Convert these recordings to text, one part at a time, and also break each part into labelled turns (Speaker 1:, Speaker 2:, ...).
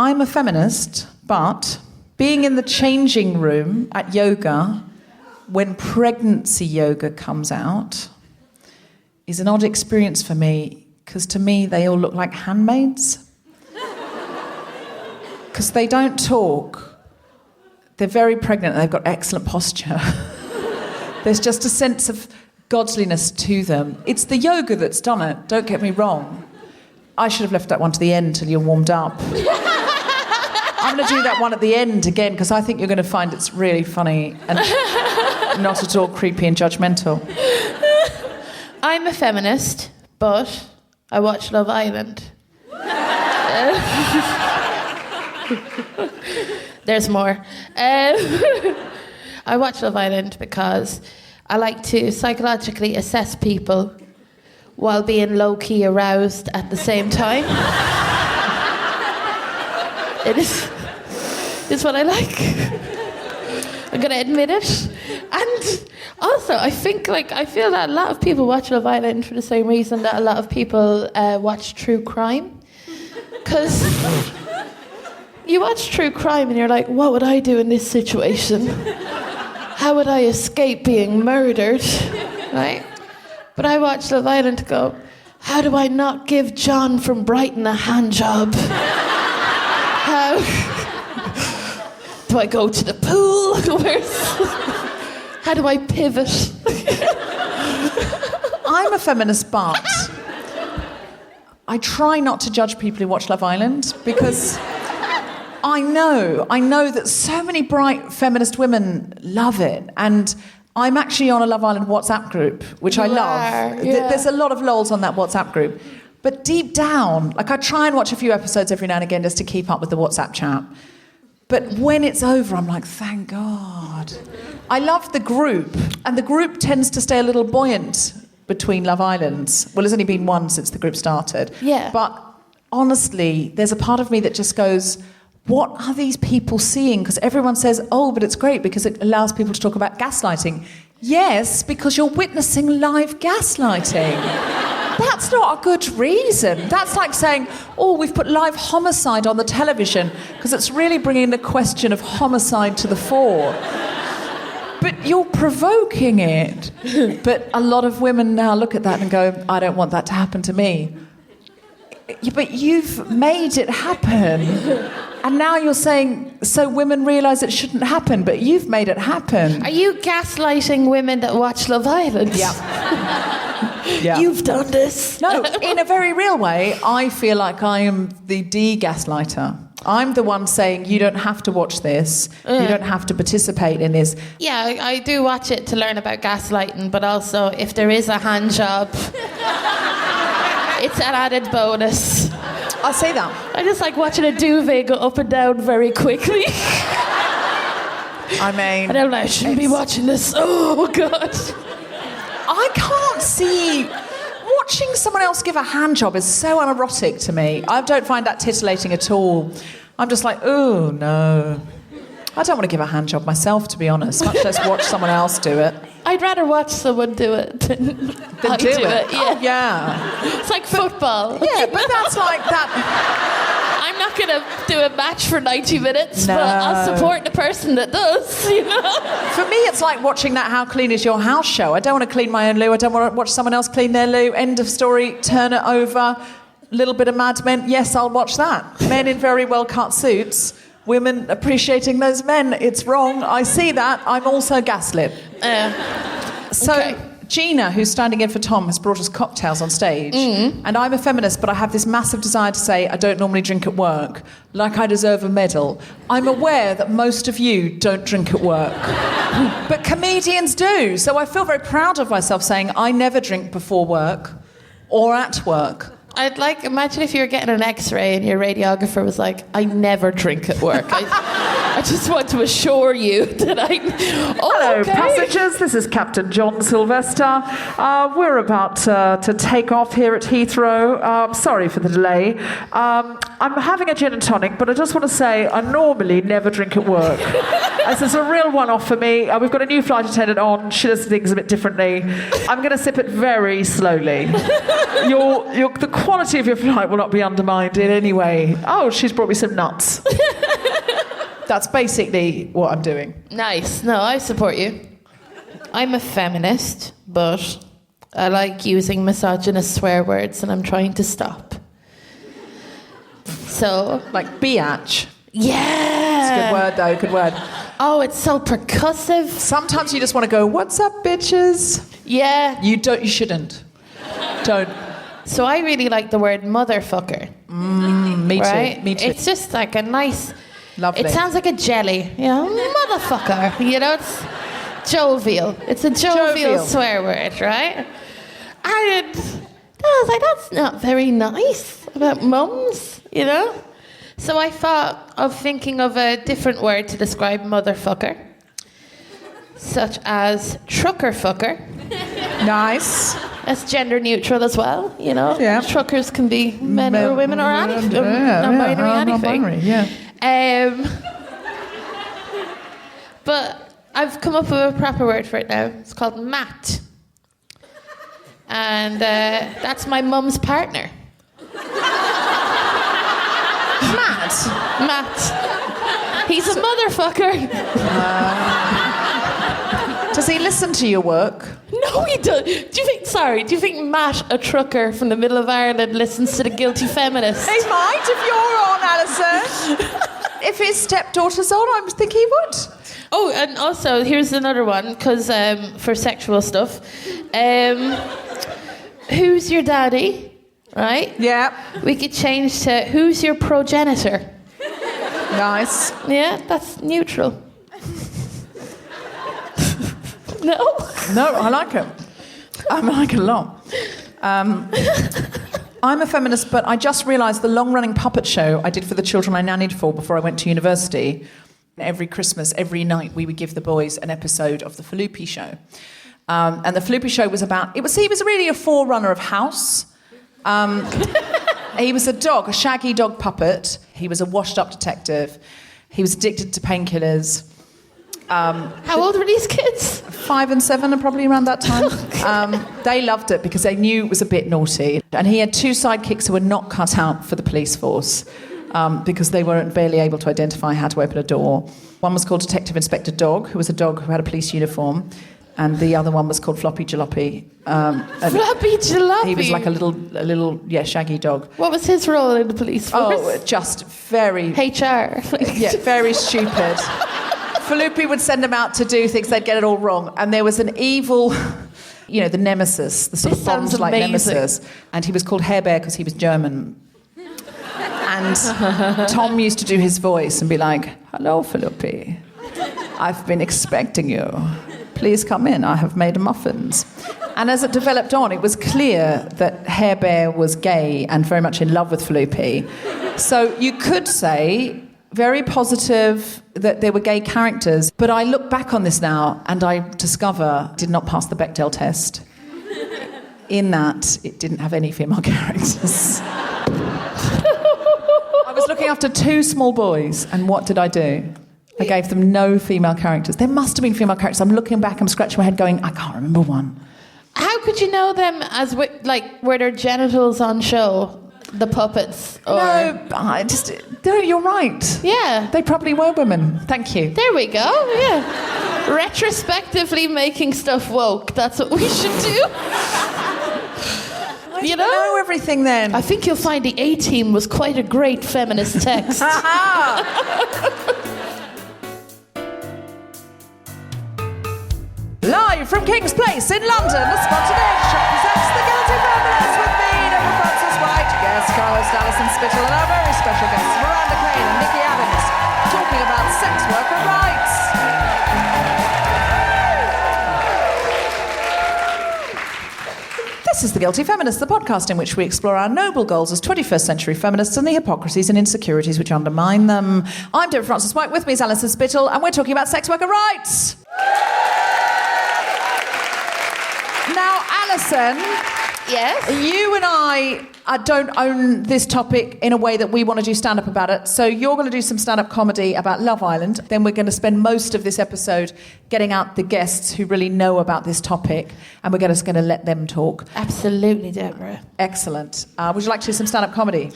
Speaker 1: I'm a feminist, but being in the changing room at yoga when pregnancy yoga comes out is an odd experience for me, because to me they all look like handmaids. Because they don't talk. They're very pregnant and they've got excellent posture. There's just a sense of godliness to them. It's the yoga that's done it, don't get me wrong. I should have left that one to the end till you're warmed up. I'm going to do that one at the end again, because I think you're going to find it's really funny and not at all creepy and judgmental.
Speaker 2: I'm a feminist, but I watch Love Island. There's more. I watch Love Island because I like to psychologically assess people while being low-key aroused at the same time. It's what I like. I'm going to admit it. And also, I feel that a lot of people watch Love Island for the same reason that a lot of people watch true crime. Because you watch true crime and you're like, what would I do in this situation? How would I escape being murdered? Right? But I watch Love Island to go, how do I not give John from Brighton a hand job? How do I go to the pool? How do I pivot?
Speaker 1: I'm a feminist, but I try not to judge people who watch Love Island, because I know that so many bright feminist women love it, and I'm actually on a Love Island WhatsApp group, which I love.
Speaker 2: Yeah.
Speaker 1: There's a lot of lols on that WhatsApp group. But deep down, like, I try and watch a few episodes every now and again just to keep up with the WhatsApp chat. But when it's over, I'm like, thank God. I love the group, and the group tends to stay a little buoyant between Love Islands. Well, there's only been one since the group started.
Speaker 2: Yeah.
Speaker 1: But honestly, there's a part of me that just goes, what are these people seeing? Because everyone says, oh, but it's great because it allows people to talk about gaslighting. Yes, because you're witnessing live gaslighting. That's not a good reason. That's like saying, oh, we've put live homicide on the television because it's really bringing the question of homicide to the fore. But you're provoking it. But a lot of women now look at that and go, I don't want that to happen to me. But you've made it happen. And now you're saying, so women realise it shouldn't happen, but you've made it happen.
Speaker 2: Are you gaslighting women that watch Love Island?
Speaker 1: Yeah.
Speaker 2: You've done this.
Speaker 1: No, in a very real way, I feel like I am the de-gaslighter. I'm the one saying, you don't have to watch this. You don't have to participate in this.
Speaker 2: Yeah, I do watch it to learn about gaslighting, but also if there is a hand job, it's an added bonus.
Speaker 1: I'll say that.
Speaker 2: I just like watching a duvet go up and down very quickly.
Speaker 1: I mean...
Speaker 2: And I'm like, I shouldn't be watching this. Oh, God.
Speaker 1: I can't see... Watching someone else give a hand job is so unerotic to me. I don't find that titillating at all. I'm just like, oh, no. I don't want to give a hand job myself, to be honest, much less watch someone else do it.
Speaker 2: I'd rather watch someone do it than I do it.
Speaker 1: Yeah.
Speaker 2: Oh,
Speaker 1: yeah.
Speaker 2: It's like football.
Speaker 1: Yeah, but that's like that...
Speaker 2: I'm not going to do a match for 90 minutes,
Speaker 1: No.
Speaker 2: but I'll support the person that does, you know?
Speaker 1: For me, it's like watching that How Clean Is Your House show. I don't want to clean my own loo. I don't want to watch someone else clean their loo. End of story, turn it over. Little bit of Mad Men. Yes, I'll watch that. Men in very well-cut suits. Women appreciating those men. It's wrong. I see that. I'm also gaslit. So...
Speaker 2: Okay.
Speaker 1: Gina, who's standing in for Tom, has brought us cocktails on stage. And I'm a feminist, but I have this massive desire to say I don't normally drink at work, like I deserve a medal. I'm aware that most of you don't drink at work. But comedians do. So I feel very proud of myself saying I never drink before work or at work.
Speaker 2: I'd like, imagine if you were getting an X-ray and your radiographer was like, I never drink at work. I just want to assure you that I... Oh,
Speaker 1: Hello,
Speaker 2: okay.
Speaker 1: passengers. This is Captain John Sylvester. We're about to take off here at Heathrow. Sorry for the delay. I'm having a gin and tonic, but I just want to say I normally never drink at work.
Speaker 3: This is a real one-off for me. We've got a new flight attendant on. She does things a bit differently. I'm going to sip it very slowly. The quality of your flight will not be undermined in any way. Oh, she's brought me some nuts.
Speaker 1: That's basically what I'm doing.
Speaker 2: Nice. No, I support you. I'm a feminist, but I like using misogynist swear words, and I'm trying to stop. So,
Speaker 1: like biatch.
Speaker 2: Yeah.
Speaker 1: It's a good word, though. Good word.
Speaker 2: Oh, it's so percussive.
Speaker 1: Sometimes you just want to go, "What's up, bitches?"
Speaker 2: Yeah.
Speaker 1: You don't. You shouldn't. Don't.
Speaker 2: So I really like the word motherfucker.
Speaker 1: Me
Speaker 2: right?
Speaker 1: too. Me too.
Speaker 2: It's just like a nice.
Speaker 1: Lovely.
Speaker 2: It sounds like a jelly. You know, motherfucker. You know, it's jovial. It's a jovial swear word, right? And I was like, that's not very nice about mums, you know? So I thought of thinking of a different word to describe motherfucker, such as trucker-fucker.
Speaker 1: Nice.
Speaker 2: That's gender neutral as well, you know?
Speaker 1: Yeah.
Speaker 2: Truckers can be men or women or anything. Non-binary anything.
Speaker 1: Non-binary, yeah.
Speaker 2: But I've come up with a proper word for it now. It's called Matt. And that's my mum's partner. Matt. He's a motherfucker.
Speaker 1: Does he listen to your work?
Speaker 2: No, he doesn't. Do you think Matt, a trucker from the middle of Ireland, listens to the Guilty Feminist?
Speaker 1: He might if you're on, Alison. If his stepdaughter's on, I think he would.
Speaker 2: Oh, and also, here's another one, because for sexual stuff. Who's your daddy? Right?
Speaker 1: Yeah.
Speaker 2: We could change to who's your progenitor?
Speaker 1: Nice.
Speaker 2: Yeah, that's neutral. No?
Speaker 1: No, I like it. I like it a lot. I'm a feminist, but I just realised the long-running puppet show I did for the children I nannied for before I went to university. Every Christmas, every night, we would give the boys an episode of the Fallopi show. And the Fallopi show was about... he was really a forerunner of House. He was a dog, a shaggy dog puppet. He was a washed-up detective. He was addicted to painkillers.
Speaker 2: How old were these kids?
Speaker 1: 5 and 7 are probably around that time. They loved it because they knew it was a bit naughty. And he had 2 sidekicks who were not cut out for the police force because they weren't barely able to identify how to open a door. One was called Detective Inspector Dog, who was a dog who had a police uniform. And the other one was called Floppy Jalopy.
Speaker 2: Floppy Jalopy?
Speaker 1: He was like a little shaggy dog.
Speaker 2: What was his role in the police force?
Speaker 1: Oh, just very...
Speaker 2: HR.
Speaker 1: Yeah, very stupid. Fallopi would send them out to do things, they'd get it all wrong. And there was an evil, the nemesis, the sort of Bond-like nemesis. And he was called Hair Bear because he was German. And Tom used to do his voice and be like, "Hello, Fallopi. I've been expecting you. Please come in, I have made muffins." And as it developed on, it was clear that Hair Bear was gay and very much in love with Fallopi. So you could say... very positive that there were gay characters, but I look back on this now and I discover did not pass the Bechdel test. In that, it didn't have any female characters. I was looking after 2 small boys, and what did I do? I gave them no female characters. There must have been female characters. I'm looking back, I'm scratching my head going, I can't remember one.
Speaker 2: How could you know them as, were their genitals on show? The puppets? Or...
Speaker 1: No, you're right.
Speaker 2: Yeah.
Speaker 1: They probably were women. Thank you.
Speaker 2: There we go, yeah. Retrospectively making stuff woke. That's what we should do.
Speaker 1: You know everything then.
Speaker 2: I think you'll find the A-Team was quite a great feminist text.
Speaker 1: Live from King's Place in London, the Spontaneity Shop presents The Guilty Feminist with me, Deborah Frances-White, guest co-host Alison Spittle, and our very special guests, Miranda Kane and Niki Adams, talking about sex worker rights. This is The Guilty Feminist, the podcast in which we explore our noble goals as 21st century feminists and the hypocrisies and insecurities which undermine them. I'm Deborah Frances-White, with me is Alison Spittle, and we're talking about sex worker rights. Now, Alison,
Speaker 2: yes,
Speaker 1: you and I I don't own this topic in a way that we want to do stand-up about it. So you're going to do some stand-up comedy about Love Island. Then we're going to spend most of this episode getting out the guests who really know about this topic, and we're just going to let them talk.
Speaker 2: Absolutely, Deborah.
Speaker 1: Excellent. Would you like to do some stand-up comedy?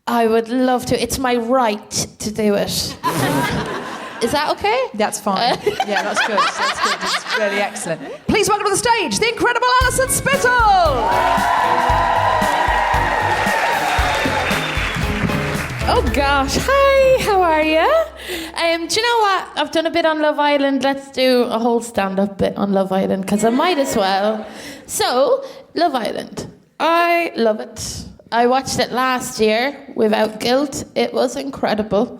Speaker 2: I would love to. It's my right to do it. Is that okay?
Speaker 1: That's fine. Yeah, that's good. That's good. It's really excellent. Please welcome to the stage the incredible Alison Spittle.
Speaker 2: Oh gosh, hi, how are you? Do you know what? I've done a bit on Love Island. Let's do a whole stand-up bit on Love Island, because I might as well. So, Love Island. I love it. I watched it last year without guilt. It was incredible.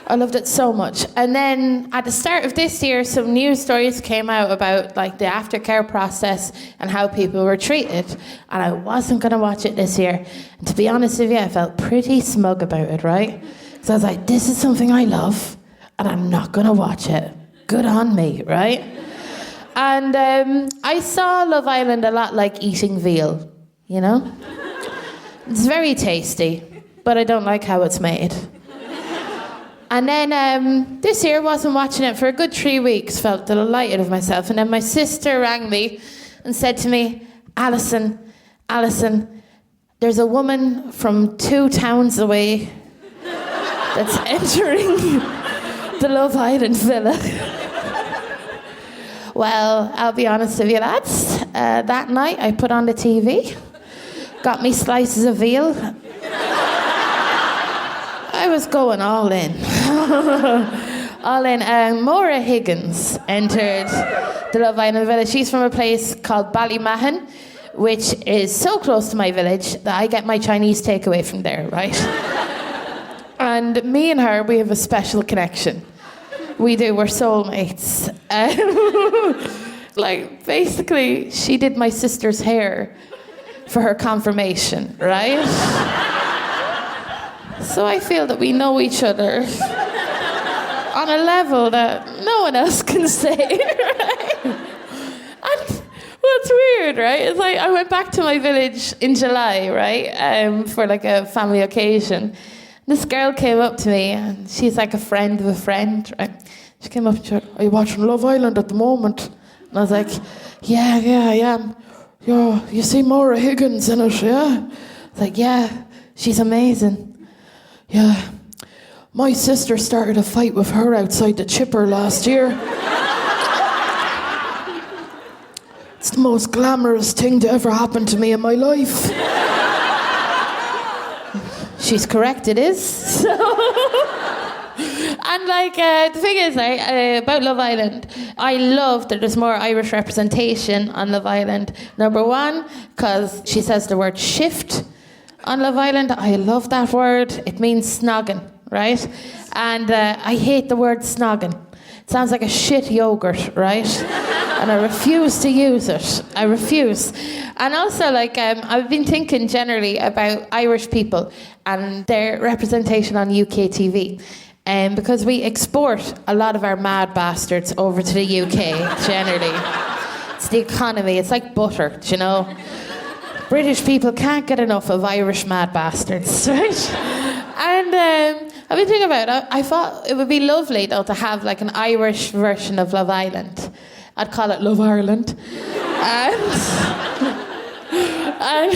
Speaker 2: I loved it so much. And then at the start of this year, some news stories came out about like the aftercare process and how people were treated. And I wasn't going to watch it this year. And to be honest with you, I felt pretty smug about it, right? So I was like, this is something I love, and I'm not going to watch it. Good on me, right? And I saw Love Island a lot like eating veal, you know? It's very tasty, but I don't like how it's made. And then this year, wasn't watching it for a good 3 weeks, felt delighted of myself. And then my sister rang me and said to me, Alison, there's a woman from 2 towns away that's entering the Love Island villa. Well, I'll be honest with you, lads. That night, I put on the TV, got me slices of veal. I was going all in. All in. Maura Higgins entered the Love Island village. She's from a place called Ballymahon, which is so close to my village that I get my Chinese takeaway from there, right? And me and her, we have a special connection. We do, we're soulmates. Like, basically, she did my sister's hair for her confirmation, right? So I feel that we know each other on a level that no one else can say, right? And, well, it's weird, right? It's like I went back to my village in July, right, for like a family occasion. This girl came up to me, and she's like a friend of a friend, right? She came up and she said, are you watching Love Island at the moment? And I was like, yeah, I am. Yeah, you see Maura Higgins in it, yeah? I was like, yeah, she's amazing. Yeah, my sister started a fight with her outside the chipper last year. It's the most glamorous thing to ever happen to me in my life. She's correct, it is. And like, the thing is, about Love Island, I love that there's more Irish representation on Love Island. Number one, because she says the word shift on Love Island. I love that word. It means snogging, right? And I hate the word snogging. It sounds like a shit yogurt, right? And I refuse to use it. I refuse. And also, like, I've been thinking generally about Irish people and their representation on UK TV. Because we export a lot of our mad bastards over to the UK, generally. It's the economy. It's like butter, do you know? British people can't get enough of Irish mad bastards, right? And I've been thinking about it. I thought it would be lovely, though, to have like an Irish version of Love Island. I'd call it Love Ireland. And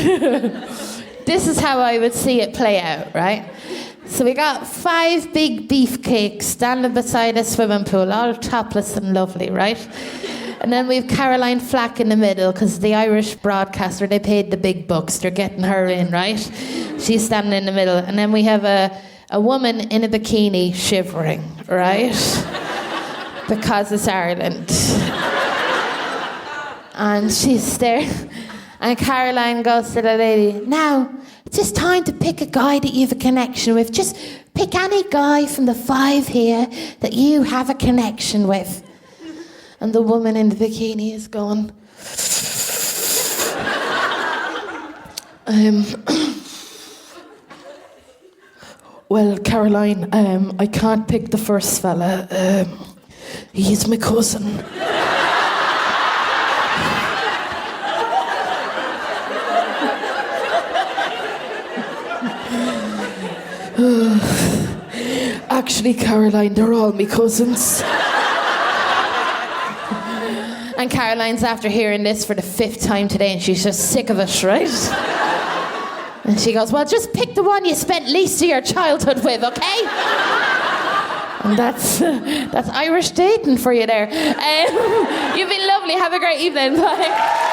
Speaker 2: this is how I would see it play out, right? So we got 5 big beefcakes standing beside a swimming pool, all topless and lovely, right? And then we've Caroline Flack in the middle, because the Irish broadcaster, they paid the big bucks. They're getting her in, right? She's standing in the middle. And then we have a woman in a bikini shivering, right? Because it's Ireland. And she's there. And Caroline goes to the lady, now, it's just time to pick a guy that you have a connection with. Just pick any guy from the 5 here that you have a connection with. And the woman in the bikini is going, well, Caroline, I can't pick the first fella. He's my cousin. Actually, Caroline, they're all me cousins. And Caroline's after hearing this for the 5th time today, and she's just sick of it, right? And she goes, well, just pick the one you spent least of your childhood with, okay? And that's Irish dating for you there. You've been lovely. Have a great evening. Bye.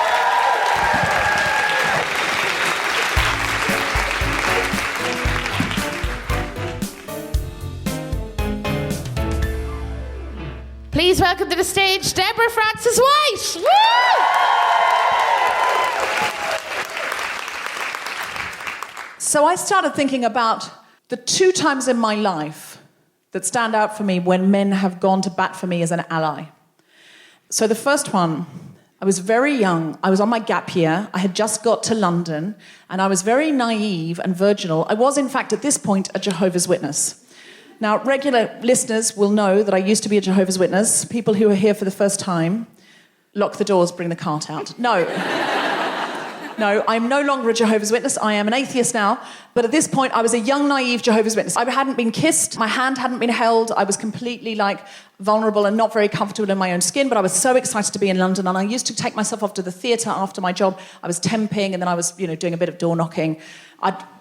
Speaker 2: Please welcome to the stage, Deborah Frances-White. Woo!
Speaker 1: So I started thinking about the 2 times in my life that stand out for me when men have gone to bat for me as an ally. So the first one, I was very young. I was on my gap year. I had just got to London, and I was very naive and virginal. I was, in fact, at this point, a Jehovah's Witness. Now, regular listeners will know that I used to be a Jehovah's Witness. People who are here for the first time, lock the doors, bring the cart out. No, I'm no longer a Jehovah's Witness. I am an atheist now. But at this point, I was a young, naive Jehovah's Witness. I hadn't been kissed. My hand hadn't been held. I was completely, vulnerable and not very comfortable in my own skin. But I was so excited to be in London. And I used to take myself off to the theatre after my job. I was temping, and then I was, doing a bit of door knocking.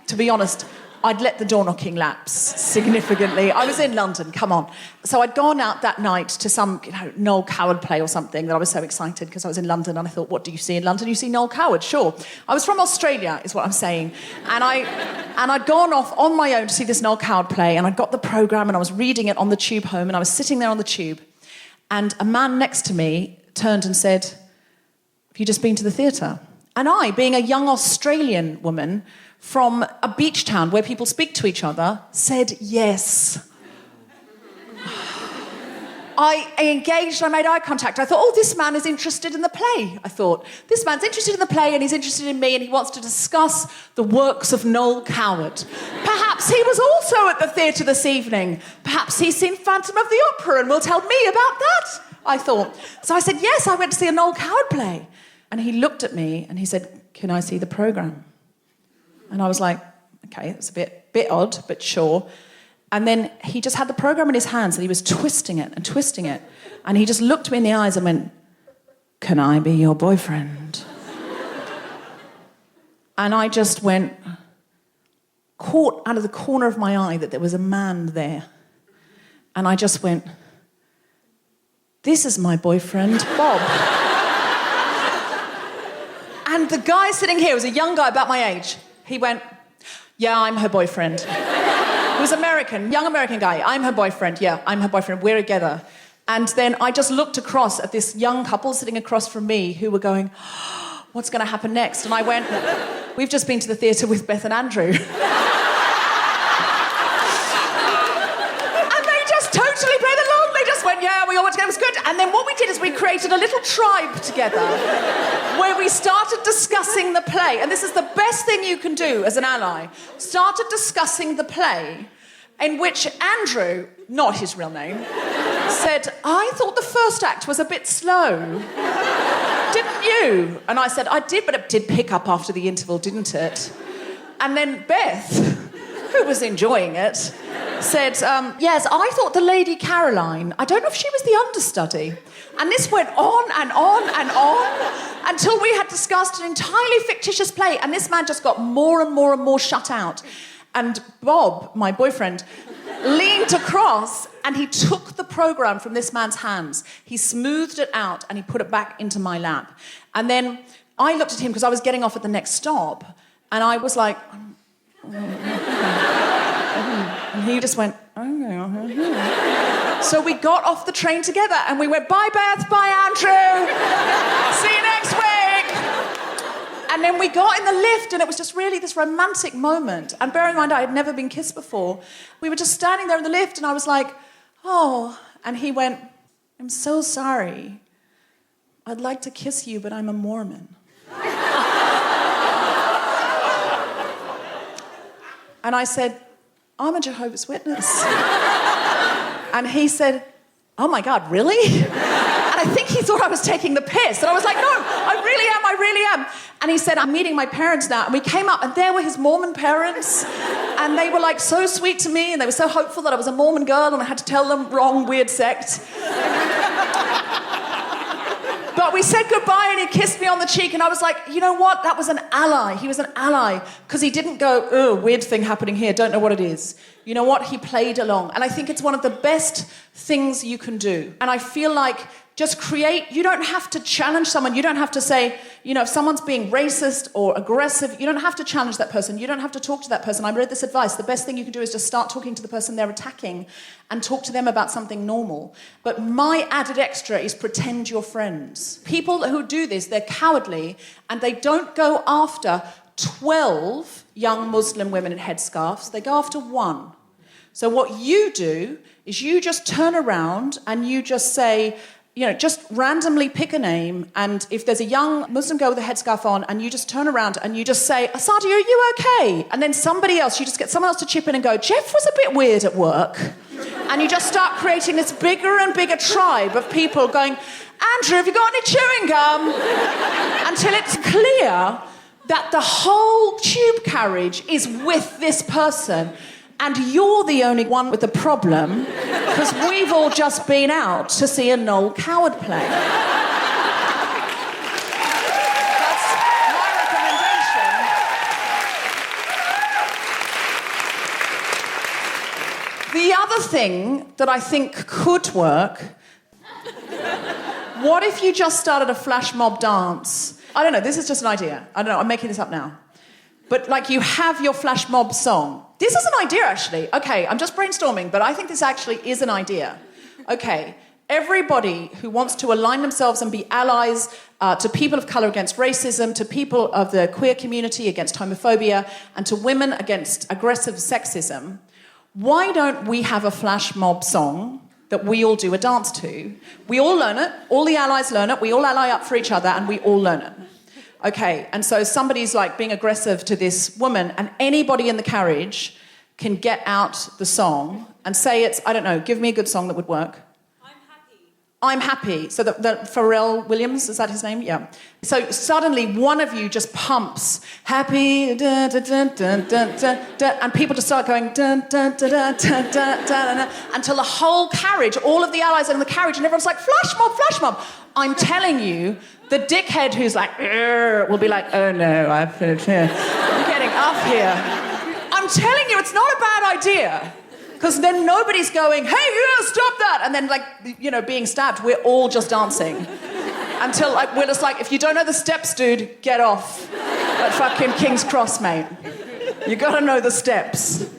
Speaker 1: To be honest, I'd let the door knocking lapse significantly. I was in London, come on. So I'd gone out that night to some Noel Coward play or something that I was so excited because I was in London, and I thought, what do you see in London? You see Noel Coward, sure. I was from Australia, is what I'm saying. And I'd gone off on my own to see this Noel Coward play, and I'd got the programme, and I was reading it on the tube home, and I was sitting there on the tube, and a man next to me turned and said, have you just been to the theatre? And I, being a young Australian woman from a beach town where people speak to each other, said yes. I engaged, I made eye contact. I thought, this man is interested in the play. I thought, this man's interested in the play, and he's interested in me, and he wants to discuss the works of Noel Coward. Perhaps he was also at the theatre this evening. Perhaps he's seen Phantom of the Opera and will tell me about that, I thought. So I said, yes, I went to see a Noel Coward play. And he looked at me and he said, can I see the programme? And I was like, okay, it's a bit odd, but sure. And then he just had the programme in his hands, and he was twisting it and twisting it. And he just looked me in the eyes and went, can I be your boyfriend? And I just went, caught out of the corner of my eye that there was a man there. And I just went, this is my boyfriend, Bob. And the guy sitting here was a young guy about my age. He went, yeah, I'm her boyfriend. He was American, young American guy. I'm her boyfriend. Yeah, I'm her boyfriend. We're together. And then I just looked across at this young couple sitting across from me who were going, what's going to happen next? And I went, we've just been to the theatre with Beth and Andrew. Totally played along. They just went, yeah, we all went together, it was good. And then what we did is we created a little tribe together where we started discussing the play. And this is the best thing you can do as an ally. Started discussing the play, in which Andrew, not his real name, said, I thought the first act was a bit slow. Didn't you? And I said, I did, but it did pick up after the interval, didn't it? And then Beth, who was enjoying it, said, yes, I thought the Lady Caroline, I don't know if she was the understudy. And this went on and on and on until we had discussed an entirely fictitious play, and this man just got more and more and more shut out. And Bob, my boyfriend, leaned across and he took the programme from this man's hands. He smoothed it out and he put it back into my lap. And then I looked at him because I was getting off at the next stop, and I was like... And he just went, So we got off the train together and we went, bye Beth, bye Andrew, see you next week. And then we got in the lift and it was just really this romantic moment. And bearing in mind I had never been kissed before, we were just standing there in the lift and I was like, oh. And he went, I'm so sorry. I'd like to kiss you, but I'm a Mormon. And I said, I'm a Jehovah's Witness. And he said, oh my God, really? And I think he thought I was taking the piss. And I was like, no, I really am. And he said, I'm meeting my parents now. And we came up and there were his Mormon parents. And they were like so sweet to me, and they were so hopeful that I was a Mormon girl, and I had to tell them wrong, weird sect. But we said goodbye, and he kissed me on the cheek, and I was like, you know what? That was an ally. He was an ally, because he didn't go, oh, weird thing happening here, don't know what it is. You know what? He played along. And I think it's one of the best things you can do. And I feel like just create, you don't have to challenge someone. You don't have to say, you know, if someone's being racist or aggressive, you don't have to challenge that person. You don't have to talk to that person. I read this advice. The best thing you can do is just start talking to the person they're attacking and talk to them about something normal. But my added extra is pretend you're friends. People who do this, they're cowardly, and they don't go after 12 young Muslim women in headscarves. They go after one. So what you do is you just turn around and you just say, you know, just randomly pick a name, and if there's a young Muslim girl with a headscarf on, and you just turn around and you just say, Asadi, are you okay? And then somebody else, you just get someone else to chip in and go, Jeff was a bit weird at work. And you just start creating this bigger and bigger tribe of people going, Andrew, have you got any chewing gum? Until it's clear that the whole tube carriage is with this person. And you're the only one with the problem, because we've all just been out to see a Noel Coward play. That's my recommendation. The other thing that I think could work, what if you just started a flash mob dance? I don't know, this is just an idea. I don't know, I'm making this up now. But like you have your flash mob song. This is an idea, actually. Okay, I'm just brainstorming, but I think this actually is an idea. Okay, everybody who wants to align themselves and be allies to people of colour against racism, to people of the queer community against homophobia, and to women against aggressive sexism, why don't we have a flash mob song that we all do a dance to? We all learn it, all the allies learn it, we all ally up for each other, and we all learn it. Okay, and so somebody's like being aggressive to this woman, and anybody in the carriage can get out the song and say it's, I don't know, give me a good song that would work. I'm happy. So that Pharrell Williams, is that his name? Yeah. So suddenly one of you just pumps happy, dun, dun, dun, dun, dun, dun, dun, and people just start going dun, dun, dun, dun, dun, dun, dun, until the whole carriage, all of the allies are in the carriage, and everyone's like, flash mob, flash mob. I'm telling you, the dickhead who's like, will be like, oh no, I've finished here. I'm getting off here. I'm telling you, it's not a bad idea. Because then nobody's going, hey, stop that! And then, like, you know, being stabbed, we're all just dancing. Until, like, we're just like, if you don't know the steps, dude, get off at fucking King's Cross, mate. You gotta know the steps.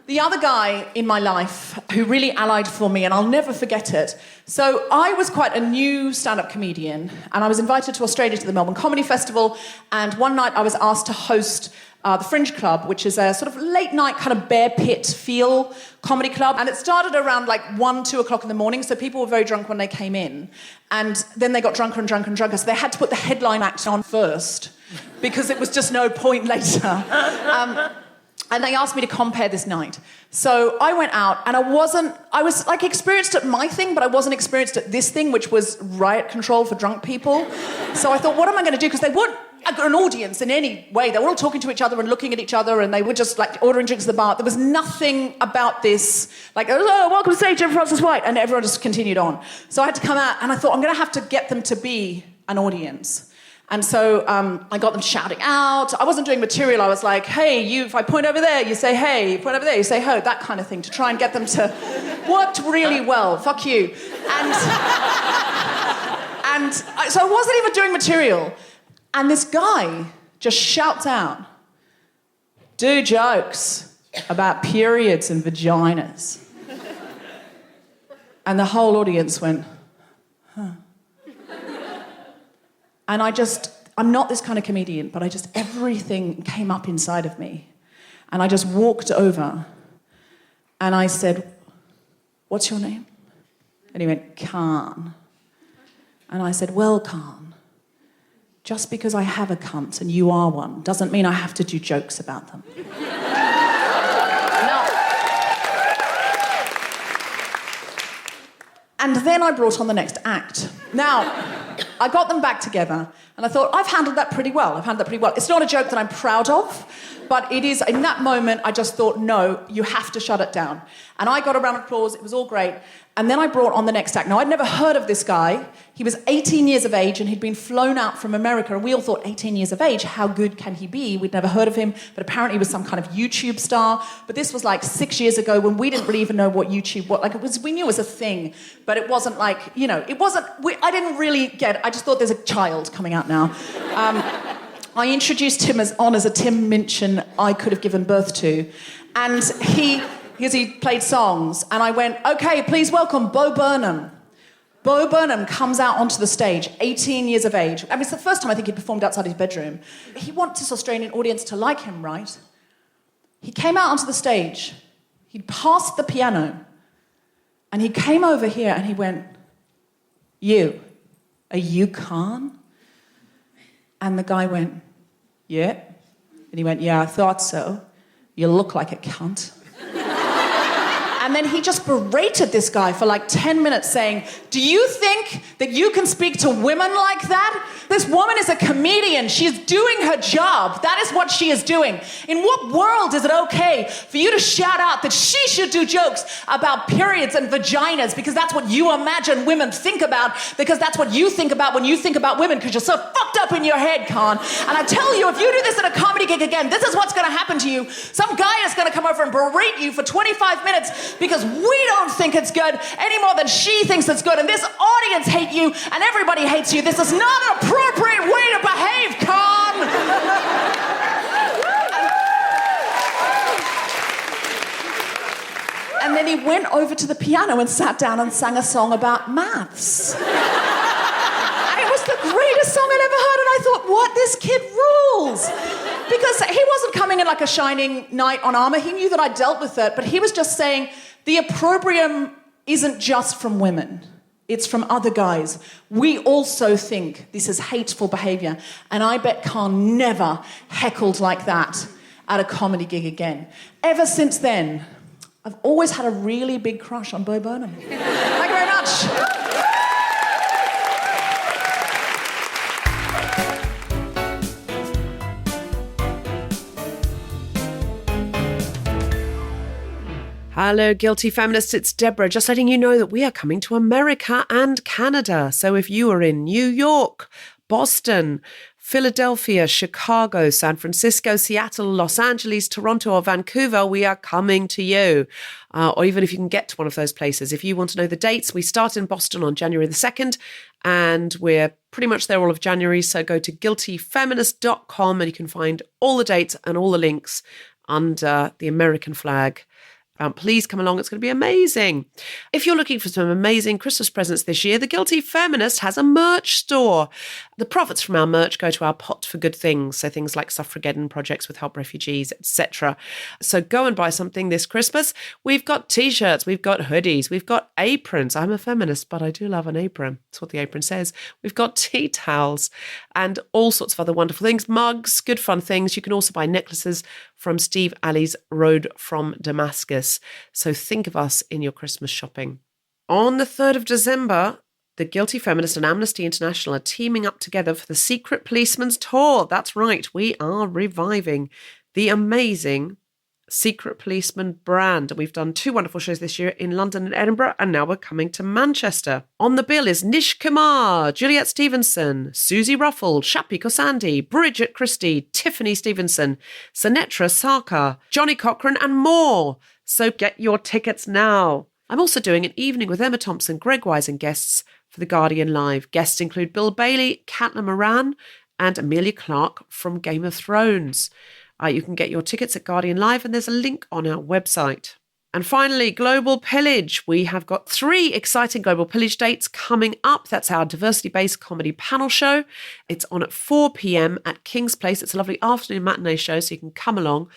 Speaker 1: The other guy in my life who really allied for me, and I'll never forget it. So I was quite a new stand-up comedian, and I was invited to Australia to the Melbourne Comedy Festival, and one night I was asked to host the Fringe Club, which is a sort of late-night kind of bear pit feel comedy club. And it started around like 1, 2 o'clock in the morning, so people were very drunk when they came in. And then they got drunker and drunker and drunker, so they had to put the headline act on first, because it was just no point later. And they asked me to compare this night. So I went out, and I was like experienced at my thing, but I wasn't experienced at this thing, which was riot control for drunk people. So I thought, what am I going to do? Because they weren't an audience in any way. They were all talking to each other and looking at each other, and they were just like ordering drinks at the bar. There was nothing about this, like, oh, welcome to stage, Deborah Frances-White, and everyone just continued on. So I had to come out, and I thought, I'm going to have to get them to be an audience. And so I got them shouting out. I wasn't doing material. I was like, hey, if I point over there, you say hey. You point over there, you say ho. That kind of thing, to try and get them to... Worked really well. Fuck you. So I wasn't even doing material. And this guy just shouts out, do jokes about periods and vaginas. And the whole audience went, huh. And I'm not this kind of comedian, but everything came up inside of me. And I just walked over and I said, what's your name? And he went, Khan. And I said, well, Khan, just because I have a cunt and you are one doesn't mean I have to do jokes about them. No. And then I brought on the next act. Now, I got them back together, and I thought, I've handled that pretty well. It's not a joke that I'm proud of, but it is, in that moment, I just thought, no, you have to shut it down. And I got a round of applause, it was all great. And then I brought on the next act. Now, I'd never heard of this guy. He was 18 years of age, and he'd been flown out from America, and we all thought, 18 years of age, how good can he be? We'd never heard of him, but apparently he was some kind of YouTube star. But this was like 6 years ago when we didn't really even know what YouTube was. Like, we knew it was a thing, but it wasn't like, I didn't really get it. I just thought there's a child coming out now. I introduced him as a Tim Minchin I could have given birth to. And because he played songs, and I went, okay, please welcome Bo Burnham. Bo Burnham comes out onto the stage, 18 years of age. I mean, it's the first time I think he performed outside his bedroom. He wants this Australian audience to like him, right? He came out onto the stage, he'd passed the piano, and he came over here and he went, are you Khan? And the guy went, yeah. And he went, yeah, I thought so. You look like a cunt. And then he just berated this guy for like 10 minutes saying, do you think that you can speak to women like that? This woman is a comedian. She is doing her job. That is what she is doing. In what world is it okay for you to shout out that she should do jokes about periods and vaginas because that's what you imagine women think about, because that's what you think about when you think about women, because you're so fucked up in your head, Khan. And I tell you, if you do this at a comedy gig again, this is what's going to happen to you. Some guy is going to come over and berate you for 25 minutes because we don't think it's good any more than she thinks it's good. And this audience hate you and everybody hates you. This is not an appropriate way to behave, Khan. And then he went over to the piano and sat down and sang a song about maths. And it was the greatest song I'd ever heard. And I thought, what? This kid rules. Because he wasn't coming in like a shining knight on armor. He knew that I dealt with it. But he was just saying, the opprobrium isn't just from women. It's from other guys. We also think this is hateful behaviour. And I bet Khan never heckled like that at a comedy gig again. Ever since then, I've always had a really big crush on Bo Burnham. Thank you very much.
Speaker 4: Hello, Guilty Feminists, it's Deborah. Just letting you know that we are coming to America and Canada. So if you are in New York, Boston, Philadelphia, Chicago, San Francisco, Seattle, Los Angeles, Toronto or Vancouver, we are coming to you. Or even if you can get to one of those places. If you want to know the dates, we start in Boston on January the 2nd and we're pretty much there all of January. So go to guiltyfeminist.com and you can find all the dates and all the links under the American flag. Please come along. It's going to be amazing. If you're looking for some amazing Christmas presents this year, the Guilty Feminist has a merch store. The profits from our merch go to our pot for good things. So things like Suffrageddon projects with help refugees, etc. So go and buy something this Christmas. We've got T-shirts, we've got hoodies, we've got aprons. I'm a feminist, but I do love an apron. That's what the apron says. We've got tea towels and all sorts of other wonderful things. Mugs, good fun things. You can also buy necklaces from Steve Alley's Road from Damascus. So think of us in your Christmas shopping. On the 3rd of December, the Guilty Feminist and Amnesty International are teaming up together for the Secret Policeman's Tour. That's right, we are reviving the amazing Secret Policeman brand. We've done 2 wonderful shows this year in London and Edinburgh, and now we're coming to Manchester. On the bill is Nish Kumar, Juliet Stevenson, Susie Ruffle, Shapi Kosandi, Bridget Christie, Tiffany Stevenson, Sanetra Sarkar, Johnny Cochran, and more. So get your tickets now. I'm also doing an evening with Emma Thompson, Greg Wise and guests for The Guardian Live. Guests include Bill Bailey, Caitlin Moran, and Amelia Clark from Game of Thrones. You can get your tickets at Guardian Live and there's a link on our website. And finally, Global Pillage. We have got 3 exciting Global Pillage dates coming up. That's our diversity-based comedy panel show. It's on at 4 p.m. at King's Place. It's a lovely afternoon matinee show, so you can come along,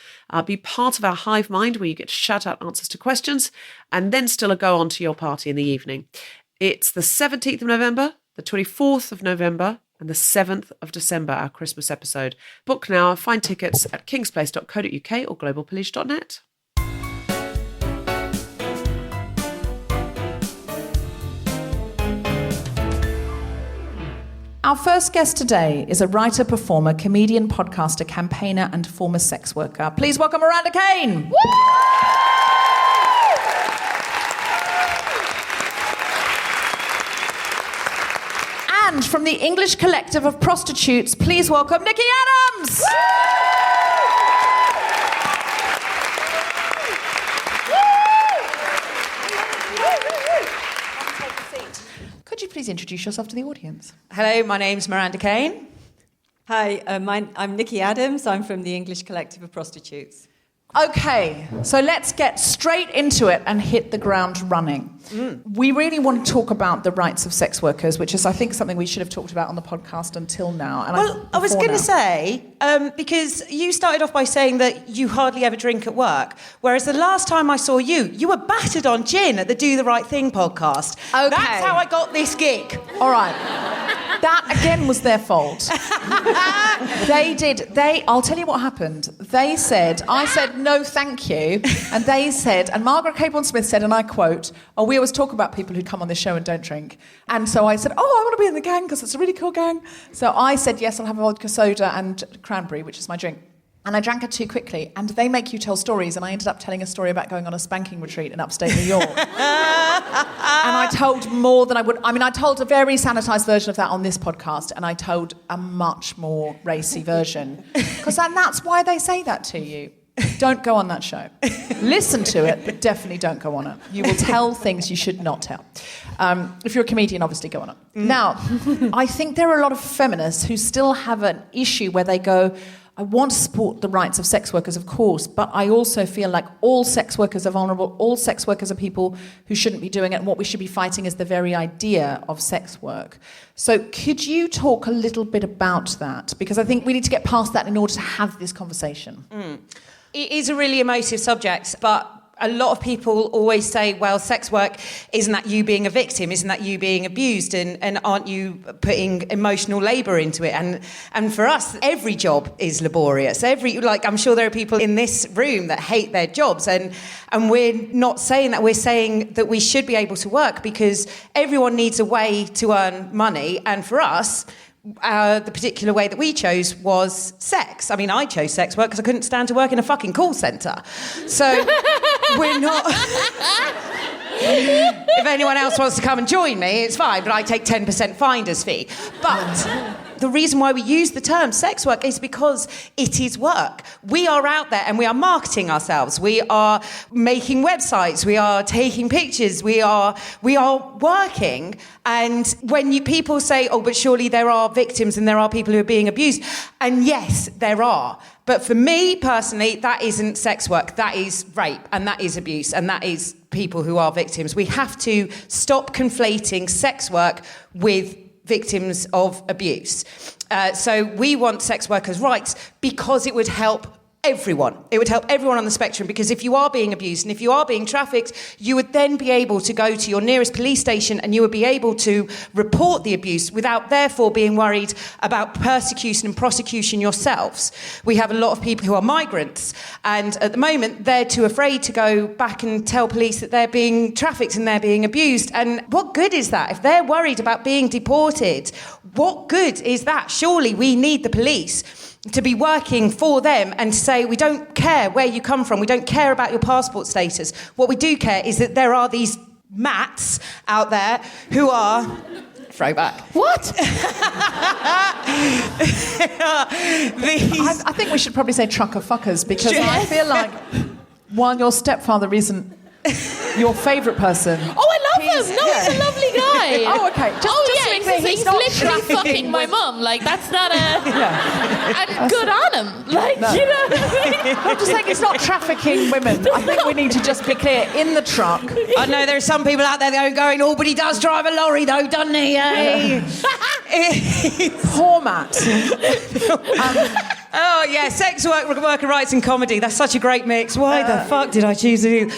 Speaker 4: be part of our hive mind where you get to shout out answers to questions and then still go on to your party in the evening. It's the 17th of November, the 24th of November, and the 7th of December, our Christmas episode. Book now, find tickets at kingsplace.co.uk or globalpillage.net.
Speaker 1: Our first guest today is a writer, performer, comedian, podcaster, campaigner, and former sex worker. Please welcome Miranda Kane. Woo! And from the English collective of prostitutes, please welcome Niki Adams. Could you please introduce yourself to the audience?
Speaker 5: Hello, my name's Miranda Kane. Hi, I'm Niki Adams. I'm from the English Collective of Prostitutes.
Speaker 1: Okay, so let's get straight into it and hit the ground running. We really want to talk about the rights of sex workers, which is, I think, something we should have talked about on the podcast until now. And
Speaker 5: I was going to say, because you started off by saying that you hardly ever drink at work, whereas the last time I saw you, you were battered on gin at the Do the Right Thing podcast.
Speaker 1: Okay.
Speaker 5: That's how I got this gig.
Speaker 1: All right. That, again, was their fault. I'll tell you what happened. I said, no, thank you. And they said, and Margaret Caborn-Smith said, and I quote, oh, we always talk about people who come on this show and don't drink. And so I said, oh, I want to be in the gang because it's a really cool gang. So I said, yes, I'll have a vodka soda and cranberry, which is my drink. And I drank it too quickly. And they make you tell stories. And I ended up telling a story about going on a spanking retreat in upstate New York. And I told more than I would. I mean, I told a very sanitised version of that on this podcast. And I told a much more racy version. Because that's why they say that to you. Don't go on that show. Listen to it, but definitely don't go on it. You will tell things you should not tell. If you're a comedian, obviously go on it. Now, I think there are a lot of feminists who still have an issue where they go, I want to support the rights of sex workers, of course, but I also feel like all sex workers are vulnerable, all sex workers are people who shouldn't be doing it, and what we should be fighting is the very idea of sex work. So could you talk a little bit about that? Because I think we need to get past that in order to have this conversation.
Speaker 5: It is a really emotive subject, but a lot of people always say, well, sex work, isn't that you being a victim? Isn't that you being abused? And aren't you putting emotional labour into it? And for us, every job is laborious. I'm sure there are people in this room that hate their jobs. And we're not saying that. We're saying that we should be able to work because everyone needs a way to earn money. And for us, the particular way that we chose was sex. I mean, I chose sex work because I couldn't stand to work in a fucking call centre. So we're not... If anyone else wants to come and join me, it's fine, but I take 10% finder's fee. But the reason why we use the term sex work is because it is work. We are out there and we are marketing ourselves. We are making websites. We are taking pictures. We are working. And when people say, oh, but surely there are victims and there are people who are being abused. And yes, there are. But for me, personally, that isn't sex work. That is rape and that is abuse and that is people who are victims. We have to stop conflating sex work with victims of abuse. So we want sex workers' rights because it would help everyone. It would help everyone on the spectrum because if you are being abused and if you are being trafficked, you would then be able to go to your nearest police station and you would be able to report the abuse without therefore being worried about persecution and prosecution yourselves. We have a lot of people who are migrants and at the moment they're too afraid to go back and tell police that they're being trafficked and they're being abused. And what good is that? If they're worried about being deported, what good is that? Surely we need the police to be working for them and to say, we don't care where you come from, we don't care about your passport status. What we do care is that there are these mats out there who are... Throwback.
Speaker 2: What?
Speaker 1: I think we should probably say trucker fuckers because I feel like while your stepfather isn't your favourite person...
Speaker 2: Oh, I love him! No, he's a lovely guy!
Speaker 1: Oh, okay.
Speaker 2: He's literally fucking my mum. Like, that's not a... And good on him. Like,
Speaker 1: no.
Speaker 2: You know what I mean?
Speaker 1: I'm just saying it's not trafficking women. I think we need to just be clear. In the truck...
Speaker 5: I know there are some people out there that are going, oh, but he does drive a lorry though, doesn't he? Eh?
Speaker 1: Poor Matt.
Speaker 5: Oh, yeah, sex worker rights and comedy. That's such a great mix. Why the fuck did I choose to do?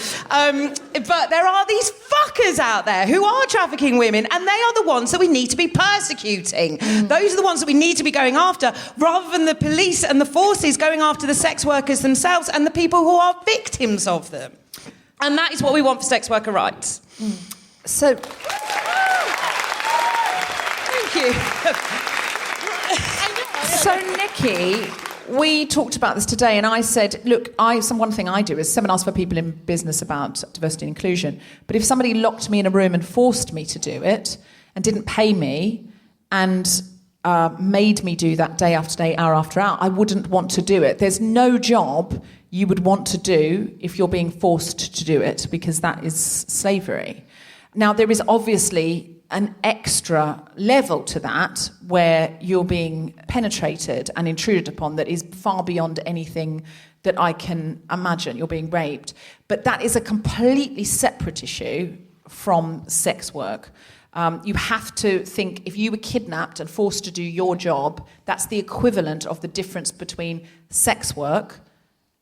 Speaker 5: But there are these fuckers out there who are trafficking women, and they are the ones that we need to be persecuting. Those are the ones that we need to be going after, rather than the police and the forces going after the sex workers themselves and the people who are victims of them. And that is what we want for sex worker rights.
Speaker 1: So...
Speaker 5: Thank you.
Speaker 1: So, Nikki, we talked about this today, and I said, look, one thing I do is seminars for people in business about diversity and inclusion. But if somebody locked me in a room and forced me to do it and didn't pay me and made me do that day after day, hour after hour, I wouldn't want to do it. There's no job you would want to do if you're being forced to do it, because that is slavery. Now, there is obviously an extra level to that where you're being penetrated and intruded upon that is far beyond anything that I can imagine. You're being raped. But that is a completely separate issue from sex work. You have to think, if you were kidnapped and forced to do your job, that's the equivalent of the difference between sex work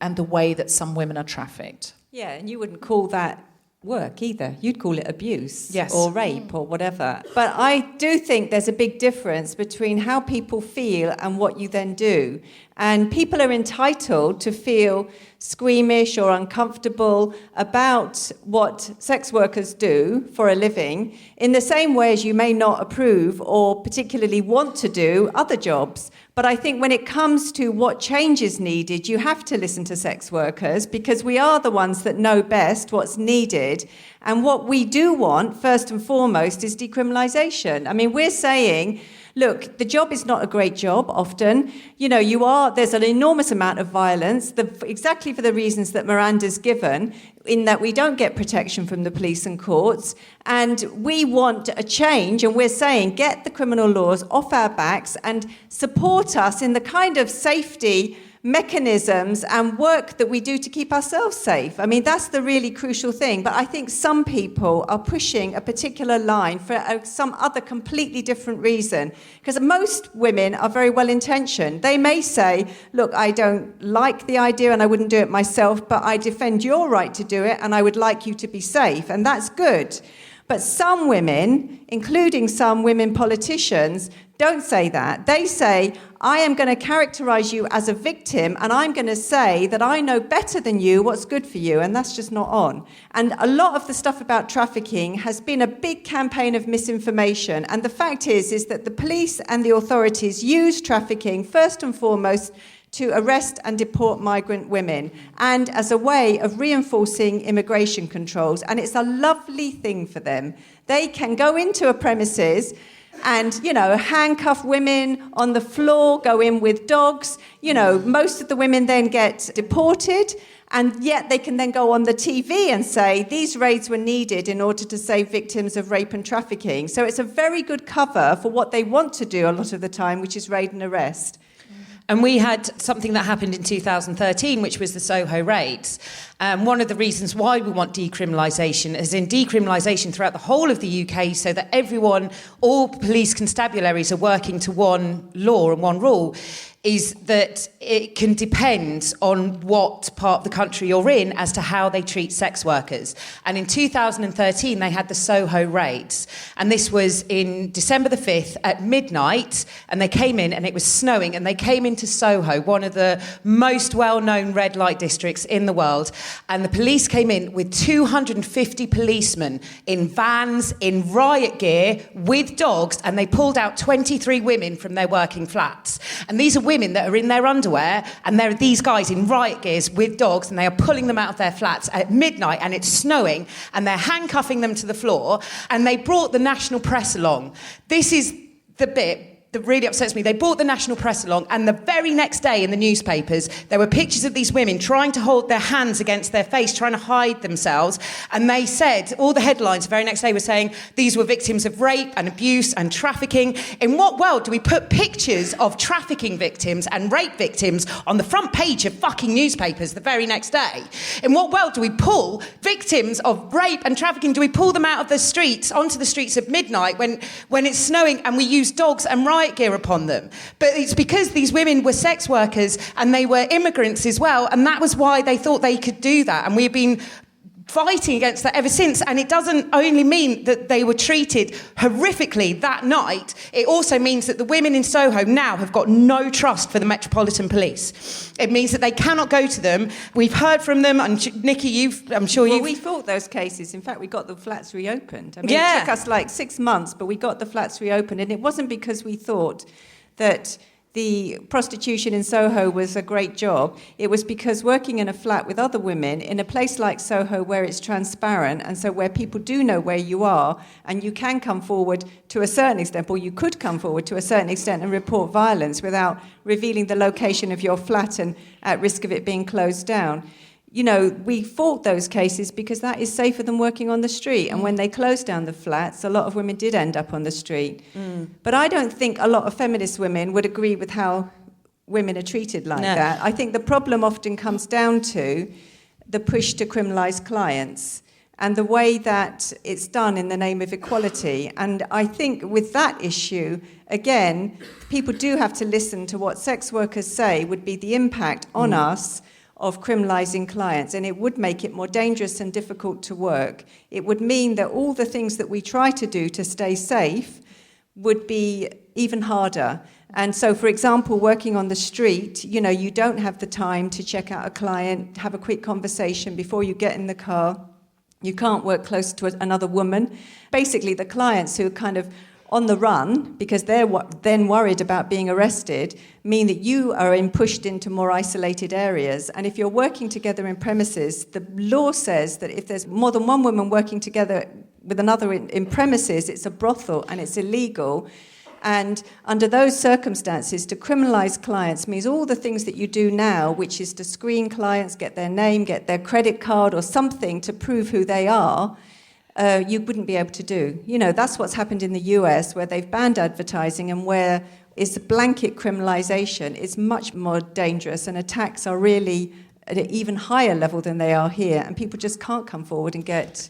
Speaker 1: and the way that some women are trafficked.
Speaker 6: Yeah, and you wouldn't call that work either. You'd call it abuse,
Speaker 1: yes,
Speaker 6: or rape or whatever. But I do think there's a big difference between how people feel and what you then do. And people are entitled to feel squeamish or uncomfortable about what sex workers do for a living, in the same way as you may not approve or particularly want to do other jobs. But I think when it comes to what change is needed, you have to listen to sex workers, because we are the ones that know best what's needed. And what we do want, first and foremost, is decriminalisation. I mean, we're saying, look, the job is not a great job often. You know, there's an enormous amount of violence, exactly for the reasons that Miranda's given, in that we don't get protection from the police and courts. And we want a change, and we're saying, get the criminal laws off our backs and support us in the kind of safety mechanisms and work that we do to keep ourselves safe. I mean, that's the really crucial thing. But I think some people are pushing a particular line for some other completely different reason. Because most women are very well intentioned. They may say, look, I don't like the idea and I wouldn't do it myself, but I defend your right to do it and I would like you to be safe. And that's good. But some women, including some women politicians, don't say that. They say, I am going to characterise you as a victim, and I'm going to say that I know better than you what's good for you, and that's just not on. And a lot of the stuff about trafficking has been a big campaign of misinformation, and the fact is that the police and the authorities use trafficking first and foremost to arrest and deport migrant women, and as a way of reinforcing immigration controls. And it's a lovely thing for them. They can go into a premises and, handcuff women on the floor, go in with dogs. Most of the women then get deported, and yet they can then go on the TV and say these raids were needed in order to save victims of rape and trafficking. So it's a very good cover for what they want to do a lot of the time, which is raid and arrest.
Speaker 5: And we had something that happened in 2013, which was the Soho raids. One of the reasons why we want decriminalisation is in decriminalisation throughout the whole of the UK, so that all police constabularies are working to one law and one rule, is that it can depend on what part of the country you're in as to how they treat sex workers. And in 2013, they had the Soho raids. And this was in December the 5th at midnight. And they came in and it was snowing. And they came into Soho, one of the most well-known red light districts in the world. And the police came in with 250 policemen in vans, in riot gear, with dogs. And they pulled out 23 women from their working flats. And these are women that are in their underwear, and there are these guys in riot gears with dogs, and they are pulling them out of their flats at midnight, and it's snowing, and they're handcuffing them to the floor, and they brought the national press along. This is the bit that really upsets me. They brought the national press along, and the very next day in the newspapers, there were pictures of these women trying to hold their hands against their face, trying to hide themselves. And they said, all the headlines the very next day were saying, these were victims of rape and abuse and trafficking. In what world do we put pictures of trafficking victims and rape victims on the front page of fucking newspapers the very next day? In what world do we pull victims of rape and trafficking, do we pull them out of the streets, onto the streets at midnight when it's snowing, and we use dogs and riot gear upon them? But it's because these women were sex workers and they were immigrants as well, and that was why they thought they could do that, and we've been fighting against that ever since. And it doesn't only mean that they were treated horrifically that night, it also means that the women in Soho now have got no trust for the Metropolitan Police. It means that they cannot go to them. We've heard from them, and Niki,
Speaker 6: we fought those cases. In fact, we got the flats reopened. I mean, It took us like 6 months, but we got the flats reopened, and it wasn't because we thought that the prostitution in Soho was a great job, it was because working in a flat with other women in a place like Soho where it's transparent, and so where people do know where you are, and you can come forward to a certain extent, or you could come forward to a certain extent and report violence without revealing the location of your flat and at risk of it being closed down. You know, we fought those cases because that is safer than working on the street. And when they closed down the flats, a lot of women did end up on the street. But I don't think a lot of feminist women would agree with how women are treated like that. I think the problem often comes down to the push to criminalise clients and the way that it's done in the name of equality. And I think with that issue, again, people do have to listen to what sex workers say would be the impact on us of criminalising clients, and it would make it more dangerous and difficult to work. It would mean that all the things that we try to do to stay safe would be even harder. And so, for example, working on the street, you know, you don't have the time to check out a client, have a quick conversation before you get in the car. You can't work close to another woman. Basically, the clients who are kind of on the run, because they're then worried about being arrested, mean that you are pushed into more isolated areas. And if you're working together in premises, the law says that if there's more than one woman working together with another in premises, it's a brothel and it's illegal. And under those circumstances, to criminalise clients means all the things that you do now, which is to screen clients, get their name, get their credit card or something to prove who they are, you wouldn't be able to do. You know, that's what's happened in the US, where they've banned advertising and where it's blanket criminalisation. It's much more dangerous, and attacks are really at an even higher level than they are here, and people just can't come forward and get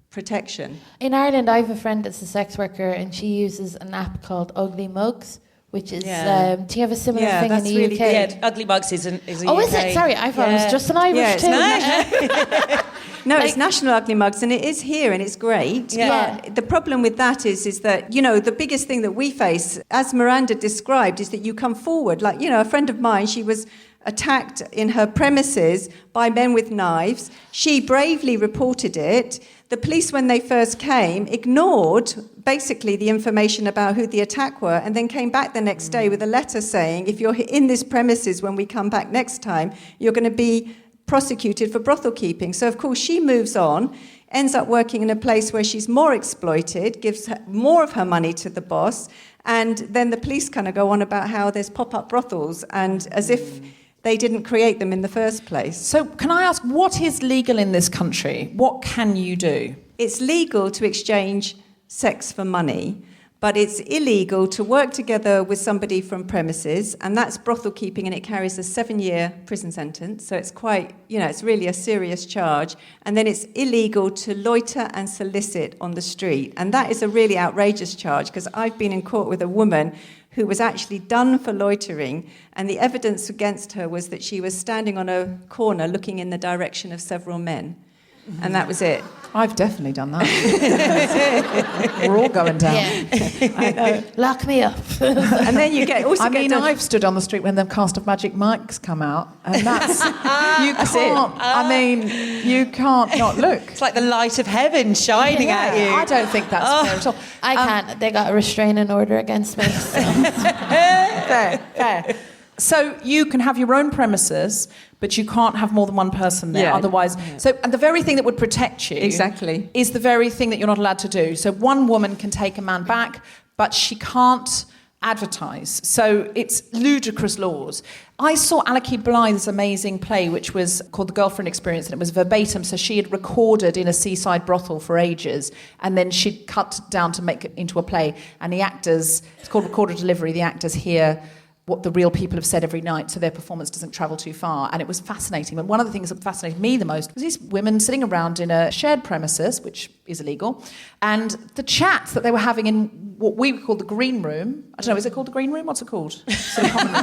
Speaker 6: protection.
Speaker 2: In Ireland, I have a friend that's a sex worker, and she uses an app called Ugly Mugs, which is, do you have a similar thing in the UK?
Speaker 5: Yeah, Ugly Mugs is a
Speaker 2: Oh, is it? Sorry, I thought it was just an Irish thing.
Speaker 6: No, it's National Ugly Mugs, and it is here, and it's great.
Speaker 2: Yeah.
Speaker 6: But the problem with that is that, you know, the biggest thing that we face, as Miranda described, is that you come forward. Like, you know, a friend of mine, she was attacked in her premises by men with knives. She bravely reported it. The police, when they first came, ignored basically the information about who the attack were, and then came back the next day with a letter saying, if you're in this premises when we come back next time, you're going to be prosecuted for brothel keeping. So, of course, she moves on, ends up working in a place where she's more exploited, gives more of her money to the boss, and then the police kind of go on about how there's pop-up brothels, and as if they didn't create them in the first place.
Speaker 1: So can I ask, what is legal in this country? What can you do?
Speaker 6: It's legal to exchange sex for money, but it's illegal to work together with somebody from premises, and that's brothel keeping, and it carries a 7-year prison sentence. So it's quite, you know, it's really a serious charge. And then it's illegal to loiter and solicit on the street. And that is a really outrageous charge, because I've been in court with a woman who was actually done for loitering, and the evidence against her was that she was standing on a corner looking in the direction of several men. And that was it.
Speaker 1: I've definitely done that. We're all going down.
Speaker 2: Yeah.
Speaker 6: I know.
Speaker 2: Lock me up.
Speaker 6: And then you get also
Speaker 1: I
Speaker 6: get
Speaker 1: mean,
Speaker 6: done-
Speaker 1: I've stood on the street when the cast of Magic Mike's come out, and that's you can't. I mean, you can't not look.
Speaker 5: It's like the light of heaven shining at you.
Speaker 1: I don't think that's fair at all.
Speaker 2: I can't. They got a restraining order against me. So.
Speaker 1: Fair. So you can have your own premises, but you can't have more than one person there.
Speaker 6: Yeah.
Speaker 1: Otherwise, so and the very thing that would protect you
Speaker 6: Exactly.
Speaker 1: is the very thing that you're not allowed to do. So one woman can take a man back, but she can't advertise. So it's ludicrous laws. I saw Aliki Blythe's amazing play, which was called The Girlfriend Experience, and it was verbatim. So she had recorded in a seaside brothel for ages, and then she'd cut down to make it into a play. And the actors, it's called recorded delivery, the actors hear what the real people have said every night, so their performance doesn't travel too far. And it was fascinating. But one of the things that fascinated me the most was these women sitting around in a shared premises, which is illegal, and the chats that they were having in what we call the green room. I don't know, is it called the green room? What's it called? It's a common room.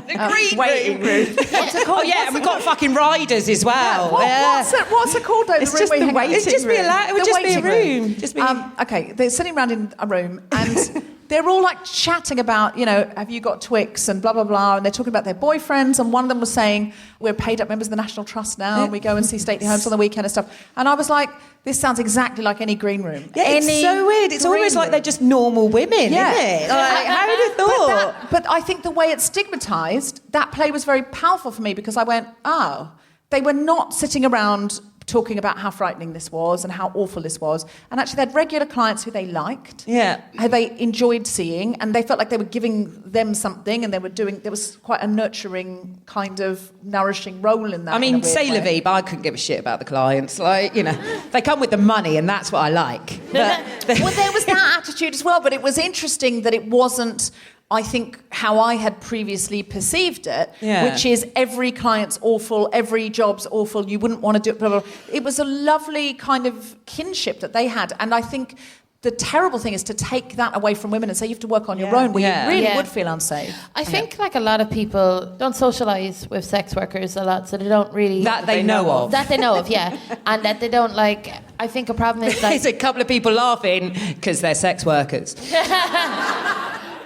Speaker 5: The green
Speaker 1: waiting room.
Speaker 5: What's it called? Oh, yeah, and we've got fucking riders as well.
Speaker 1: What's it called? Though,
Speaker 6: It's just the waiting
Speaker 5: It'd just be a
Speaker 1: The
Speaker 5: room. Just be a
Speaker 1: waiting
Speaker 5: room. Just be
Speaker 1: okay, they're sitting around in a room, and they're all like chatting about, have you got Twix and blah, blah, blah. And they're talking about their boyfriends. And one of them was saying, we're paid up members of the National Trust now and we go and see stately homes on the weekend and stuff. And I was like, this sounds exactly like any green room.
Speaker 5: Yeah, it's so weird. It's almost like they're just normal women, isn't it? Like, how would you thought?
Speaker 1: But I think the way it's stigmatised, that play was very powerful for me because I went, oh, they were not sitting around talking about how frightening this was and how awful this was. And actually they had regular clients who they liked, who they enjoyed seeing, and they felt like they were giving them something and there was quite a nurturing kind of nourishing role in that.
Speaker 5: I mean, say la vie, but I couldn't give a shit about the clients. Like, they come with the money and that's what I like.
Speaker 1: Well, there was that attitude as well, but it was interesting that it wasn't, I think, how I had previously perceived it, which is every client's awful, every job's awful, you wouldn't want to do it, blah, blah, blah. It was a lovely kind of kinship that they had. And I think the terrible thing is to take that away from women and say you have to work on your own, where you really would feel unsafe.
Speaker 2: I think like a lot of people don't socialise with sex workers a lot, so they don't really...
Speaker 5: That they know of.
Speaker 2: That they know of, yeah. And that they don't like... I think a problem is like...
Speaker 5: There's a couple of people laughing because they're sex workers.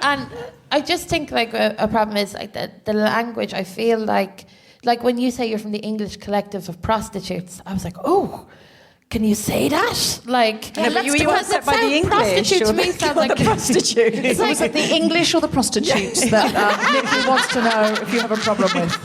Speaker 2: And I just think like a problem is like the language. I feel like when you say you're from the English collective of prostitutes, I was like, oh, can you say that? Like,
Speaker 6: but you were upset by the English.
Speaker 2: Prostitute to me sounds like
Speaker 6: the prostitute.
Speaker 1: It's like, was it the English or the prostitutes that Nick wants to know if you have a problem with?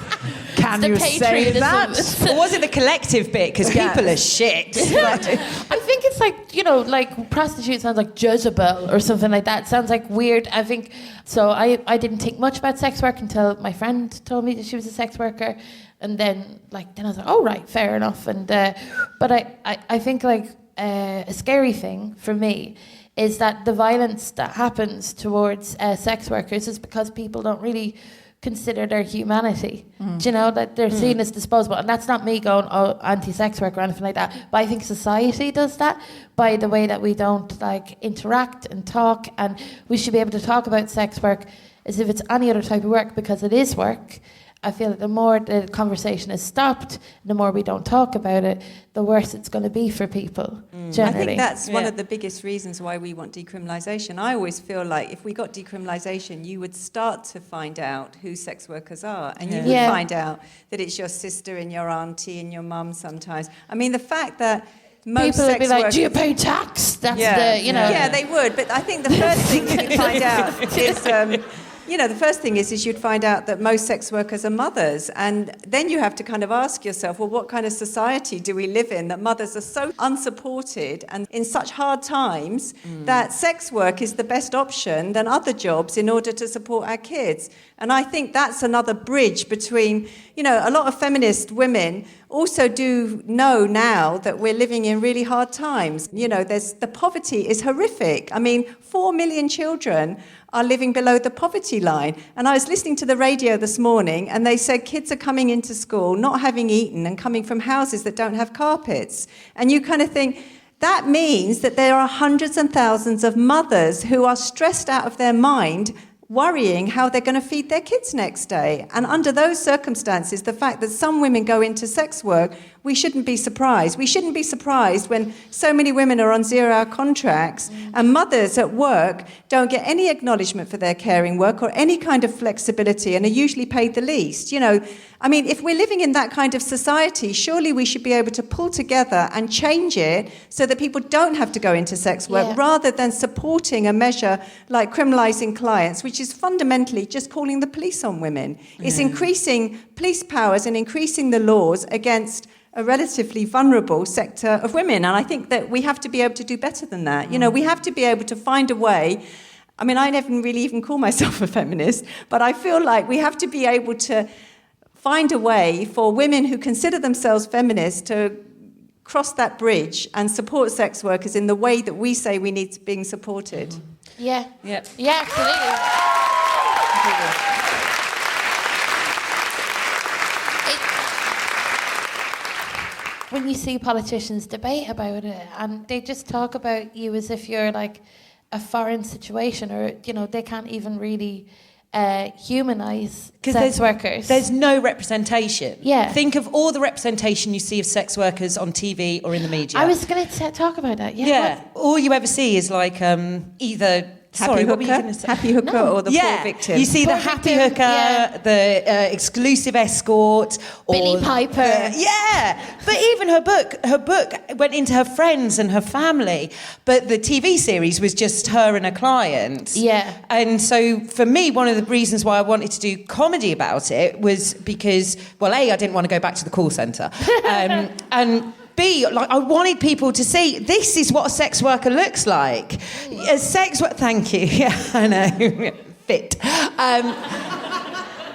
Speaker 1: Can you say that?
Speaker 5: Or was it the collective bit? Because people are shit.
Speaker 2: I think it's like, like prostitute sounds like Jezebel or something like that. It sounds like weird. I think, so I didn't think much about sex work until my friend told me that she was a sex worker. And then I was like, oh, right, fair enough. And but I think a scary thing for me is that the violence that happens towards sex workers is because people don't really consider their humanity. Do you know, that they're seen as disposable? And that's not me going, oh, anti-sex work or anything like that. But I think society does that by the way that we don't interact and talk. And we should be able to talk about sex work as if it's any other type of work, because it is work. I feel that the more the conversation is stopped, the more we don't talk about it, the worse it's going to be for people, generally.
Speaker 6: I think that's one of the biggest reasons why we want decriminalisation. I always feel like if we got decriminalisation, you would start to find out who sex workers are. And you would find out that it's your sister and your auntie and your mum sometimes. I mean, the fact that most
Speaker 2: people would be like,
Speaker 6: workers,
Speaker 2: do you pay tax? That's
Speaker 6: Yeah, they would. But I think the first thing you'd find out is... the first thing is you'd find out that most sex workers are mothers. And then you have to kind of ask yourself, well, what kind of society do we live in that mothers are so unsupported and in such hard times that sex work is the best option than other jobs in order to support our kids? And I think that's another bridge between, a lot of feminist women also do know now that we're living in really hard times. The poverty is horrific. I mean, 4 million children are living below the poverty line. And I was listening to the radio this morning and they said kids are coming into school, not having eaten and coming from houses that don't have carpets. And you kind of think, that means that there are hundreds and thousands of mothers who are stressed out of their mind, worrying how they're going to feed their kids next day. And under those circumstances, the fact that some women go into sex work, we shouldn't be surprised. We shouldn't be surprised when so many women are on 0-hour contracts and mothers at work don't get any acknowledgement for their caring work or any kind of flexibility and are usually paid the least. If we're living in that kind of society, surely we should be able to pull together and change it so that people don't have to go into sex work rather than supporting a measure like criminalising clients, which is fundamentally just calling the police on women. It's increasing police powers and increasing the laws against a relatively vulnerable sector of women. And I think that we have to be able to do better than that. We have to be able to find a way. I mean, I never really even call myself a feminist, but I feel like we have to be able to find a way for women who consider themselves feminists to cross that bridge and support sex workers in the way that we say we need being supported.
Speaker 2: Yeah, absolutely. When you see politicians debate about it and they just talk about you as if you're like a foreign situation, or they can't even really humanise sex workers.
Speaker 5: There's no representation.
Speaker 2: Yeah.
Speaker 5: Think of all the representation you see of sex workers on TV or in the media.
Speaker 2: I was going to talk about that.
Speaker 5: Yeah. All you ever see is either Sorry, what were you going to say?
Speaker 6: Happy hooker or the poor victim?
Speaker 5: You see
Speaker 2: Poor
Speaker 5: the happy
Speaker 2: victim,
Speaker 5: hooker,
Speaker 2: yeah.
Speaker 5: the exclusive escort, or
Speaker 2: Billy Piper.
Speaker 5: But even her book went into her friends and her family, but the TV series was just her and a client.
Speaker 2: Yeah.
Speaker 5: And so for me, one of the reasons why I wanted to do comedy about it was because, well, A, I didn't want to go back to the call centre, and B, like, I wanted people to see this is what a sex worker looks like. A sex worker, thank you. Yeah, I know. Fit.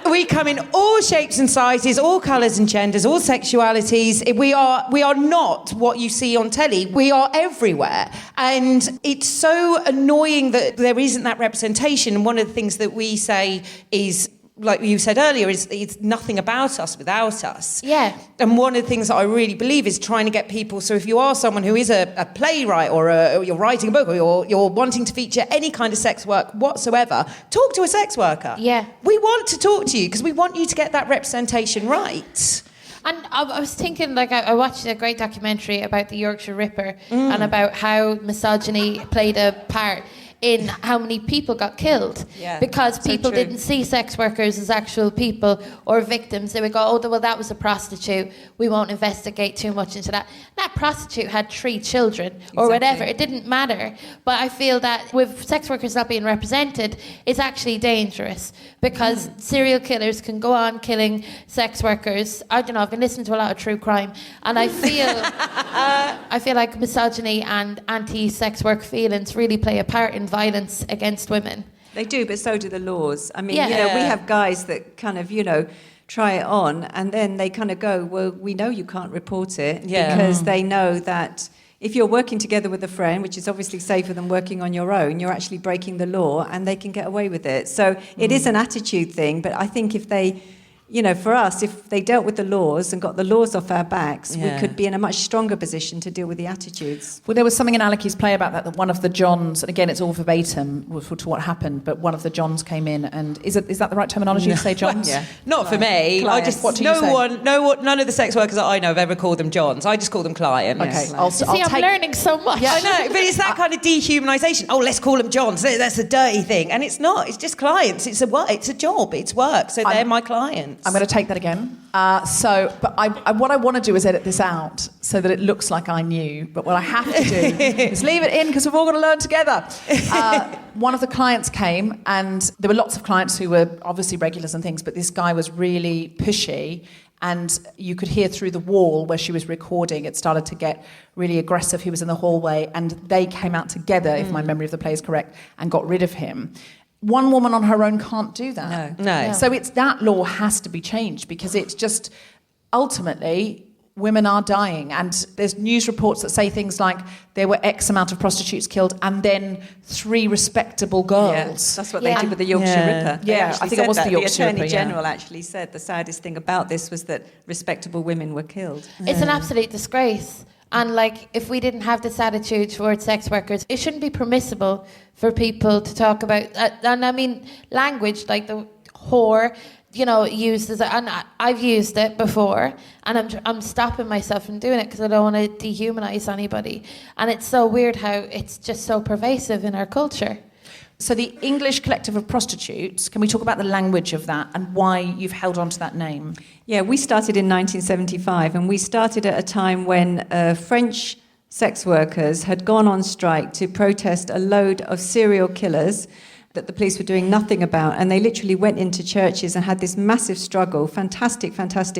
Speaker 5: We come in all shapes and sizes, all colours and genders, all sexualities. We are not what you see on telly. We are everywhere. And it's so annoying that there isn't that representation. And one of the things that we say is, like you said earlier, it's nothing about us without us.
Speaker 2: Yeah.
Speaker 5: And one of the things that I really believe is trying to get people, so if you are someone who is a playwright or you're writing a book or you're wanting to feature any kind of sex work whatsoever, talk to a sex worker.
Speaker 2: Yeah.
Speaker 5: We want to talk to you because we want you to get that representation right.
Speaker 2: And I was thinking, like, I watched a great documentary about the Yorkshire Ripper and about how misogyny played a part in how many people got killed.
Speaker 6: Yeah,
Speaker 2: because
Speaker 6: so
Speaker 2: people
Speaker 6: true.
Speaker 2: didn't see sex workers as actual people or victims. They would go, oh, well, that was a prostitute. We won't investigate too much into that. That prostitute had 3 children or whatever. It didn't matter. But I feel that with sex workers not being represented, it's actually dangerous because serial killers can go on killing sex workers. I don't know, I've been listening to a lot of true crime and I feel like misogyny and anti-sex work feelings really play a part in violence against women.
Speaker 6: They do, but so do the laws. I mean,
Speaker 2: Yeah.
Speaker 6: we have guys that kind of, try it on and then they kind of go, well, we know you can't report it because they know that if you're working together with a friend, which is obviously safer than working on your own, you're actually breaking the law and they can get away with it. So it is an attitude thing, but I think if they... for us, if they dealt with the laws and got the laws off our backs, we could be in a much stronger position to deal with the attitudes.
Speaker 1: Well, there was something in Aleki's play about that one of the Johns, and again, it's all verbatim to what happened, but one of the Johns came in and... Is that the right terminology to say Johns?
Speaker 5: Yeah. Not for me.
Speaker 1: Clients.
Speaker 5: I just...
Speaker 1: What do you say?
Speaker 5: None of the sex workers that I know have ever called them Johns. I just call them clients.
Speaker 1: Okay,
Speaker 6: Yes.
Speaker 2: I'm learning so much.
Speaker 5: Yeah, I know, but it's that kind of dehumanisation. Oh, let's call them Johns. That's a dirty thing. And it's not. It's just clients. It's a job. It's work. So they're my clients.
Speaker 1: I'm going to take that again. What I want to do is edit this out so that it looks like I knew. But what I have to do is leave it in because we've all got to learn together. One of the clients came, and there were lots of clients who were obviously regulars and things, but this guy was really pushy. And you could hear through the wall where she was recording, it started to get really aggressive. He was in the hallway, and they came out together, if my memory of the play is correct, and got rid of him. One woman on her own can't do that.
Speaker 5: No.
Speaker 1: So that law has to be changed because it's just, ultimately, women are dying. And there's news reports that say things like there were X amount of prostitutes killed and then 3 respectable girls.
Speaker 6: Yeah, that's what they did with the Yorkshire Ripper. They
Speaker 1: Yeah,
Speaker 6: actually
Speaker 1: I think it
Speaker 6: said
Speaker 1: was
Speaker 6: that.
Speaker 1: the Yorkshire
Speaker 6: Attorney
Speaker 1: Ripper, yeah.
Speaker 6: General actually said the saddest thing about this was that respectable women were killed.
Speaker 2: It's an absolute disgrace. And if we didn't have this attitude towards sex workers, it shouldn't be permissible for people to talk about. And I mean, language like the whore, used as and I've used it before, and I'm stopping myself from doing it because I don't want to dehumanize anybody. And it's so weird how it's just so pervasive in our culture.
Speaker 1: So the English Collective of Prostitutes, can we talk about the language of that and why you've held on to that name?
Speaker 6: Yeah, we started in 1975, and we started at a time when French sex workers had gone on strike to protest a load of serial killers that the police were doing nothing about, and they literally went into churches and had this massive struggle, fantastic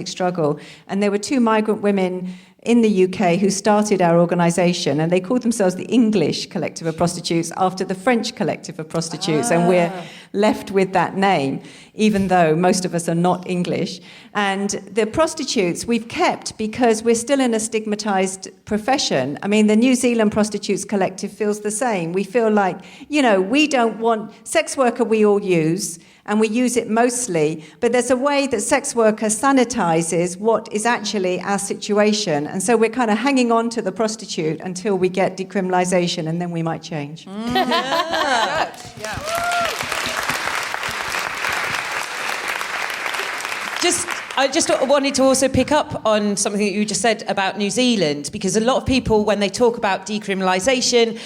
Speaker 6: struggle. And there were 2 migrant women in the UK who started our organisation, and they called themselves the English Collective of Prostitutes after the French Collective of Prostitutes, and we're left with that name, even though most of us are not English. And the prostitutes we've kept because we're still in a stigmatised profession. I mean, the New Zealand Prostitutes Collective feels the same. We feel like, we don't want... Sex worker we all use, and we use it mostly, but there's a way that sex worker sanitises what is actually our situation. And so we're kind of hanging on to the prostitute until we get decriminalisation, and then we might change.
Speaker 5: I just wanted to also pick up on something that you just said about New Zealand, because a lot of people, when they talk about decriminalisation,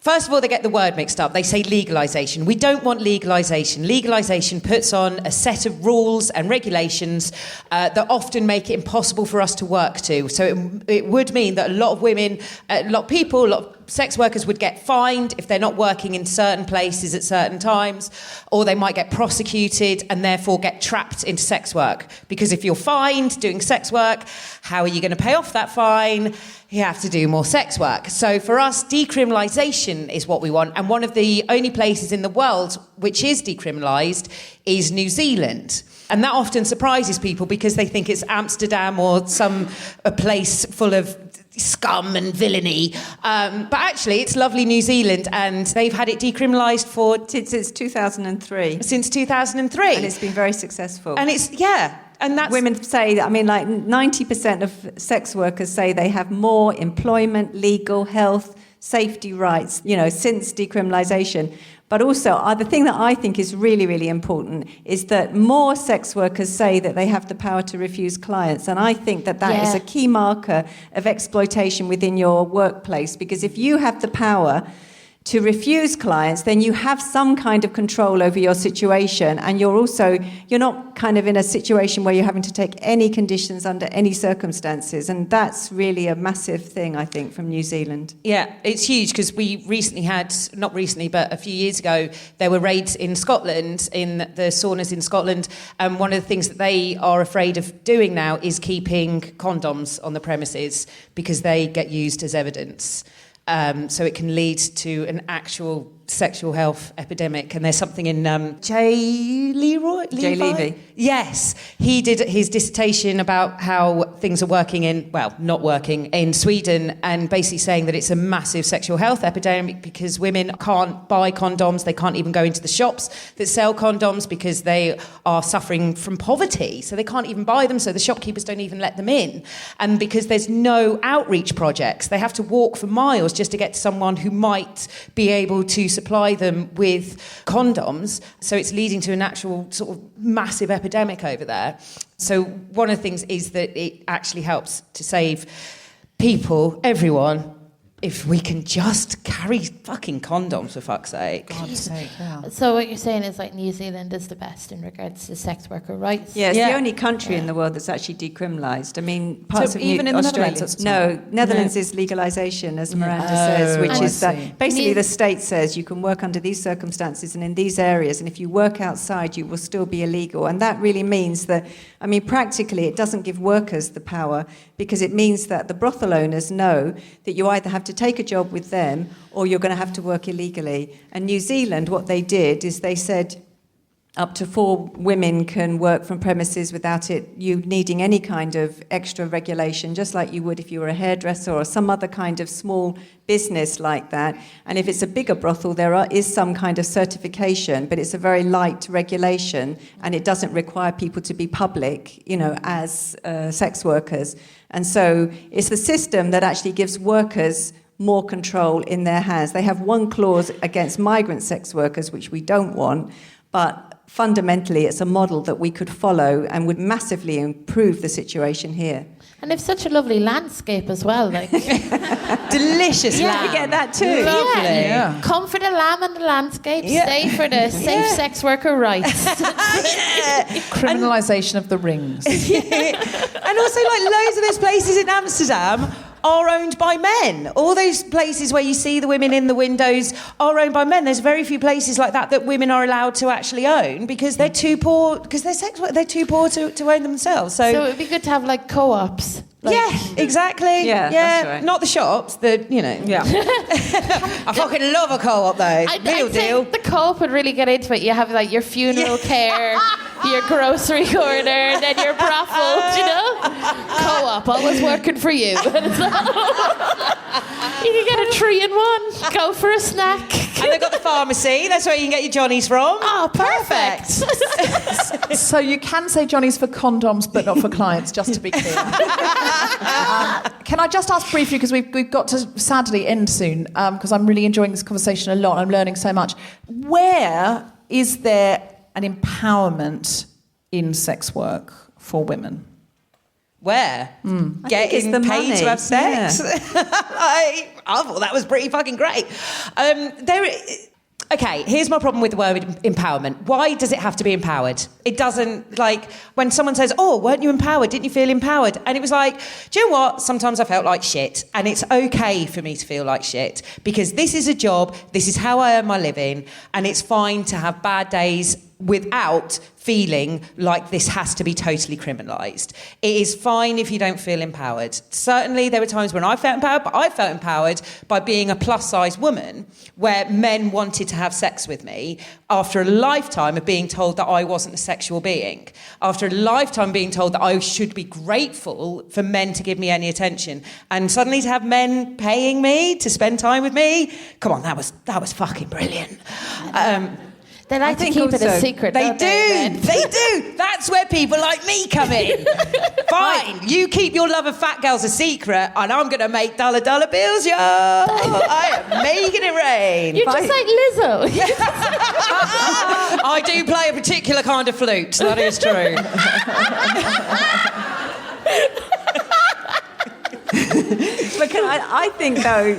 Speaker 5: First of all, they get the word mixed up. They say legalisation. We don't want legalisation. Legalisation puts on a set of rules and regulations that often make it impossible for us to work to. So it would mean that a lot of women, a lot of people, a lot of sex workers would get fined if they're not working in certain places at certain times, or they might get prosecuted and therefore get trapped into sex work. Because if you're fined doing sex work, how are you going to pay off that fine? You have to do more sex work. So for us, decriminalisation is what we want. And one of the only places in the world which is decriminalised is New Zealand. And that often surprises people because they think it's Amsterdam or a place full of scum and villainy. But actually, it's lovely New Zealand, and they've had it decriminalised
Speaker 6: since 2003.
Speaker 5: Since 2003.
Speaker 6: And it's been very successful.
Speaker 5: And and that's...
Speaker 6: Women say, I mean, like 90% of sex workers say they have more employment, legal, health, safety rights, since decriminalisation. But also, the thing that I think is really, really important is that more sex workers say that they have the power to refuse clients. And I think that is a key marker of exploitation within your workplace. Because if you have the power to refuse clients, then you have some kind of control over your situation, and you're not kind of in a situation where you're having to take any conditions under any circumstances. And that's really a massive thing, I think, from New Zealand.
Speaker 5: Yeah, it's huge, because we recently had, not recently, but a few years ago, there were raids in Scotland, in the saunas in Scotland, and one of the things that they are afraid of doing now is keeping condoms on the premises because they get used as evidence. So it can lead to an actual sexual health epidemic. And there's something in Jay Levy. Yes, he did his dissertation about how things are not working in Sweden, and basically saying that it's a massive sexual health epidemic because women can't buy condoms. They can't even go into the shops that sell condoms because they are suffering from poverty. So they can't even buy them, so the shopkeepers don't even let them in. And because there's no outreach projects, they have to walk for miles just to get to someone who might be able to supply them with condoms. So it's leading to an actual sort of massive epidemic over there. So one of the things is that it actually helps to save people, everyone, if we can just carry fucking condoms, for fuck's sake.
Speaker 1: God's sake, yeah.
Speaker 2: So what you're saying is like New Zealand is the best in regards to sex worker rights?
Speaker 6: Yeah, it's the only country in the world that's actually decriminalised. I mean, parts of
Speaker 1: even in
Speaker 6: Australia...
Speaker 1: the Netherlands?
Speaker 6: No, Netherlands is legalisation, as Miranda says, which is that basically the state says you can work under these circumstances and in these areas, and if you work outside, you will still be illegal. And that really means that, I mean, practically it doesn't give workers the power, because it means that the brothel owners know that you either have to take a job with them or you're going to have to work illegally. And New Zealand, what they did is they said up to 4 women can work from premises without you needing any kind of extra regulation, just like you would if you were a hairdresser or some other kind of small business like that. And if it's a bigger brothel, there is some kind of certification, but it's a very light regulation, and it doesn't require people to be public, as sex workers. And so it's the system that actually gives workers more control in their hands. They have one clause against migrant sex workers, which we don't want, but fundamentally it's a model that we could follow and would massively improve the situation here.
Speaker 2: And they've such a lovely landscape as well, like
Speaker 5: delicious lamb.
Speaker 6: You get that too.
Speaker 5: Lovely.
Speaker 2: Yeah. Come for the lamb and the landscape, stay for the safe sex worker rights.
Speaker 1: Criminalisation of the rings.
Speaker 5: And also, like, loads of those places in Amsterdam are owned by men. All those places where you see the women in the windows are owned by men. There's very few places like that women are allowed to actually own because they're too poor, because they're too poor to own themselves. So
Speaker 2: it would be good to have like co-ops.
Speaker 5: Yeah, exactly.
Speaker 6: Yeah, that's right.
Speaker 5: Not the shops, Yeah. I fucking love a co-op though. Real deal.
Speaker 2: The co-op would really get into it. You have like your funeral care, your grocery order, then your brothel, Co-op, always working for you. You can get a 3-in-1, go for a snack.
Speaker 5: And they've got the pharmacy, that's where you can get your Johnnies from.
Speaker 2: Oh, perfect.
Speaker 1: So you can say Johnnies for condoms, but not for clients, just to be clear. Can I just ask briefly, because we've got to sadly end soon, because I'm really enjoying this conversation a lot, I'm learning so much. Where is there an empowerment in sex work for women?
Speaker 5: Where? Getting
Speaker 6: the
Speaker 5: paid
Speaker 6: money.
Speaker 5: to have sex? I thought that was pretty fucking great. Okay, here's my problem with the word empowerment. Why does it have to be empowered? It doesn't, like, when someone says, oh, weren't you empowered? Didn't you feel empowered? And it was like, do you know what? Sometimes I felt like shit. And it's okay for me to feel like shit because this is a job, this is how I earn my living, and it's fine to have bad days without feeling like this has to be totally criminalised. It is fine if you don't feel empowered. Certainly there were times when I felt empowered, but I felt empowered by being a plus-size woman where men wanted to have sex with me after a lifetime of being told that I wasn't a sexual being, after a lifetime being told that I should be grateful for men to give me any attention, and suddenly to have men paying me to spend time with me, come on, that was fucking brilliant.
Speaker 2: They like to keep it a secret.
Speaker 5: They do. That's where people like me come in. Fine, you keep your love of fat girls a secret, and I'm going to make dollar bills, yo. I am making it rain.
Speaker 2: You're just like Lizzo.
Speaker 5: I do play a particular kind of flute. That is true.
Speaker 6: But I think though,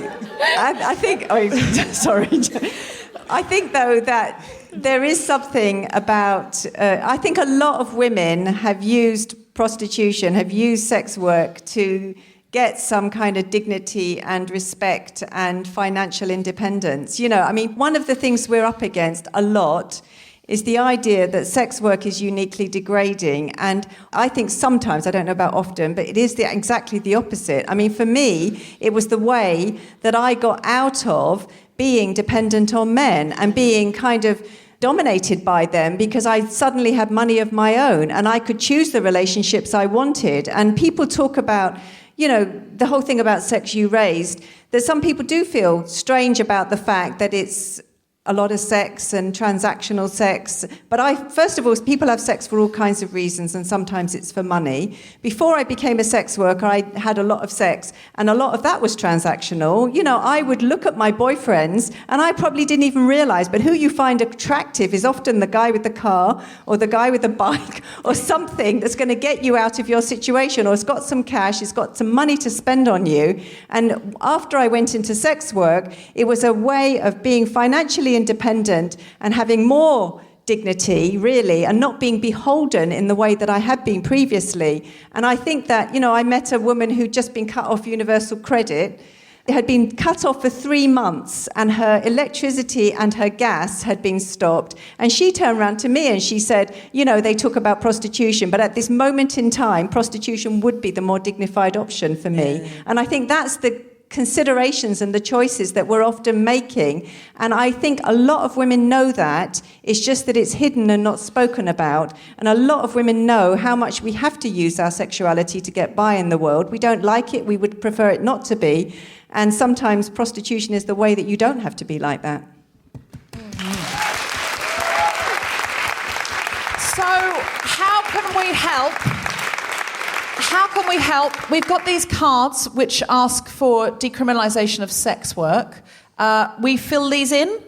Speaker 6: I think. Oh, sorry. I think though that there is something about. I think a lot of women have used prostitution, have used sex work to get some kind of dignity and respect and financial independence. You know, I mean, one of the things we're up against a lot is the idea that sex work is uniquely degrading. And I think sometimes, I don't know about often, but it is exactly the opposite. I mean, for me, it was the way that I got out of being dependent on men and being kind of dominated by them because I suddenly had money of my own and I could choose the relationships I wanted. And people talk about, you know, the whole thing about sex you raised, that some people do feel strange about the fact that it's a lot of sex and transactional sex. But first of all, people have sex for all kinds of reasons, and sometimes it's for money. Before I became a sex worker, I had a lot of sex, and a lot of that was transactional. You know, I would look at my boyfriends, and I probably didn't even realize, but who you find attractive is often the guy with the car, or the guy with the bike, or something that's going to get you out of your situation, or has got some cash, has got some money to spend on you. And after I went into sex work, it was a way of being financially independent and having more dignity, really, and not being beholden in the way that I had been previously. And I think that, you know, I met a woman who'd just been cut off universal credit. It had been cut off for 3 months, and her electricity and her gas had been stopped. And she turned around to me and she said, you know, they talk about prostitution, but at this moment in time, prostitution would be the more dignified option for me. Yeah. And I think that's the considerations and the choices that we're often making. And I think a lot of women know that. It's just that it's hidden and not spoken about. And a lot of women know how much we have to use our sexuality to get by in the world. We don't like it. We would prefer it not to be. And sometimes prostitution is the way that you don't have to be like that.
Speaker 1: So how can we help? How can we help? We've got these cards which ask for decriminalisation of sex work. We fill these in?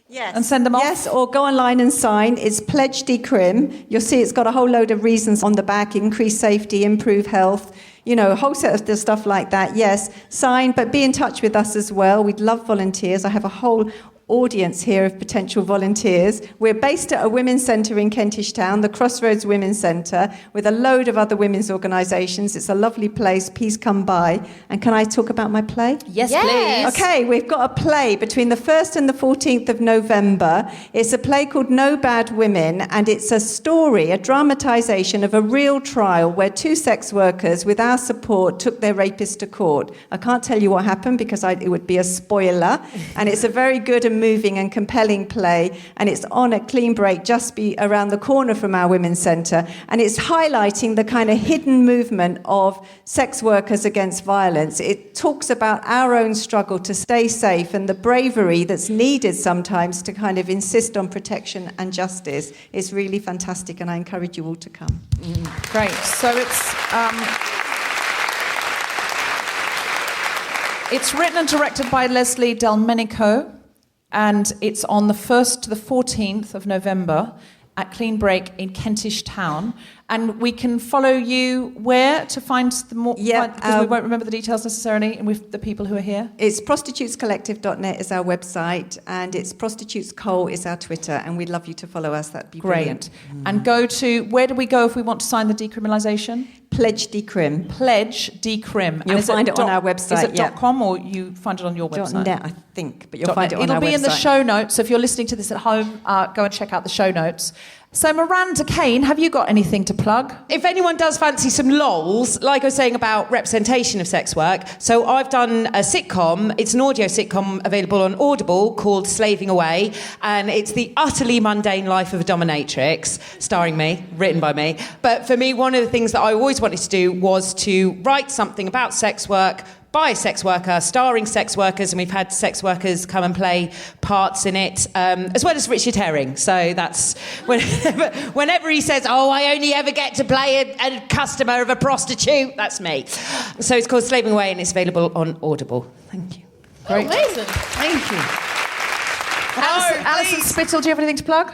Speaker 1: Yes. And send them off?
Speaker 6: Yes, or go online and sign. It's Pledge Decrim. You'll see it's got a whole load of reasons on the back: increase safety, improve health, you know, a whole set of stuff like that. Yes, sign, but be in touch with us as well. We'd love volunteers. I have a whole audience here of potential volunteers. We're based at a women's centre in Kentish Town, the Crossroads Women's Centre, with a load of other women's organisations. It's a lovely place. Please come by. And can I talk about my play?
Speaker 5: Yes, please.
Speaker 6: Okay, we've got a play between the 1st and the 14th of November. It's a play called No Bad Women, and it's a story, a dramatisation of a real trial where 2 sex workers, with our support, took their rapist to court. I can't tell you what happened because it would be a spoiler. And it's a very good and moving and compelling play, and it's on at Clean Break, just around the corner from our Women's Centre, and it's highlighting the kind of hidden movement of sex workers against violence. It talks about our own struggle to stay safe and the bravery that's needed sometimes to kind of insist on protection and justice. It's really fantastic, and I encourage you all to come.
Speaker 1: Great. So it's written and directed by Leslie Delmenico, and it's on the 1st to the 14th of November at Clean Break in Kentish Town. And we can follow you where to find the more... Because we won't remember the details necessarily, and with the people who are here.
Speaker 6: It's prostitutescollective.net is our website, and it's prostitutescol is our Twitter, and we'd love you to follow us. That'd be brilliant.
Speaker 1: And go to... Where do we go if we want to sign the decriminalisation?
Speaker 6: Pledge Decrim.
Speaker 1: Pledge Decrim.
Speaker 6: You'll find it on our website.
Speaker 1: Is it .com or you find it on your website?
Speaker 6: .net, I think, but you'll find it on our website.
Speaker 1: It'll be in the show notes, so if you're listening to this at home, go and check out the show notes. So Miranda Kane, have you got anything to plug?
Speaker 5: If anyone does fancy some lols, like I was saying about representation of sex work, so I've done a sitcom, it's an audio sitcom available on Audible called Slaving Away, and it's the utterly mundane life of a dominatrix, starring me, written by me. But for me, one of the things that I always wanted to do was to write something about sex work, by a sex worker, starring sex workers, and we've had sex workers come and play parts in it, as well as Richard Herring. So that's whenever he says, "Oh, I only ever get to play a customer of a prostitute," that's me. So it's called Slaving Away, and it's available on Audible. Thank you.
Speaker 1: Great.
Speaker 2: Amazing.
Speaker 1: Thank you. Alison Spittle, do you have anything to plug?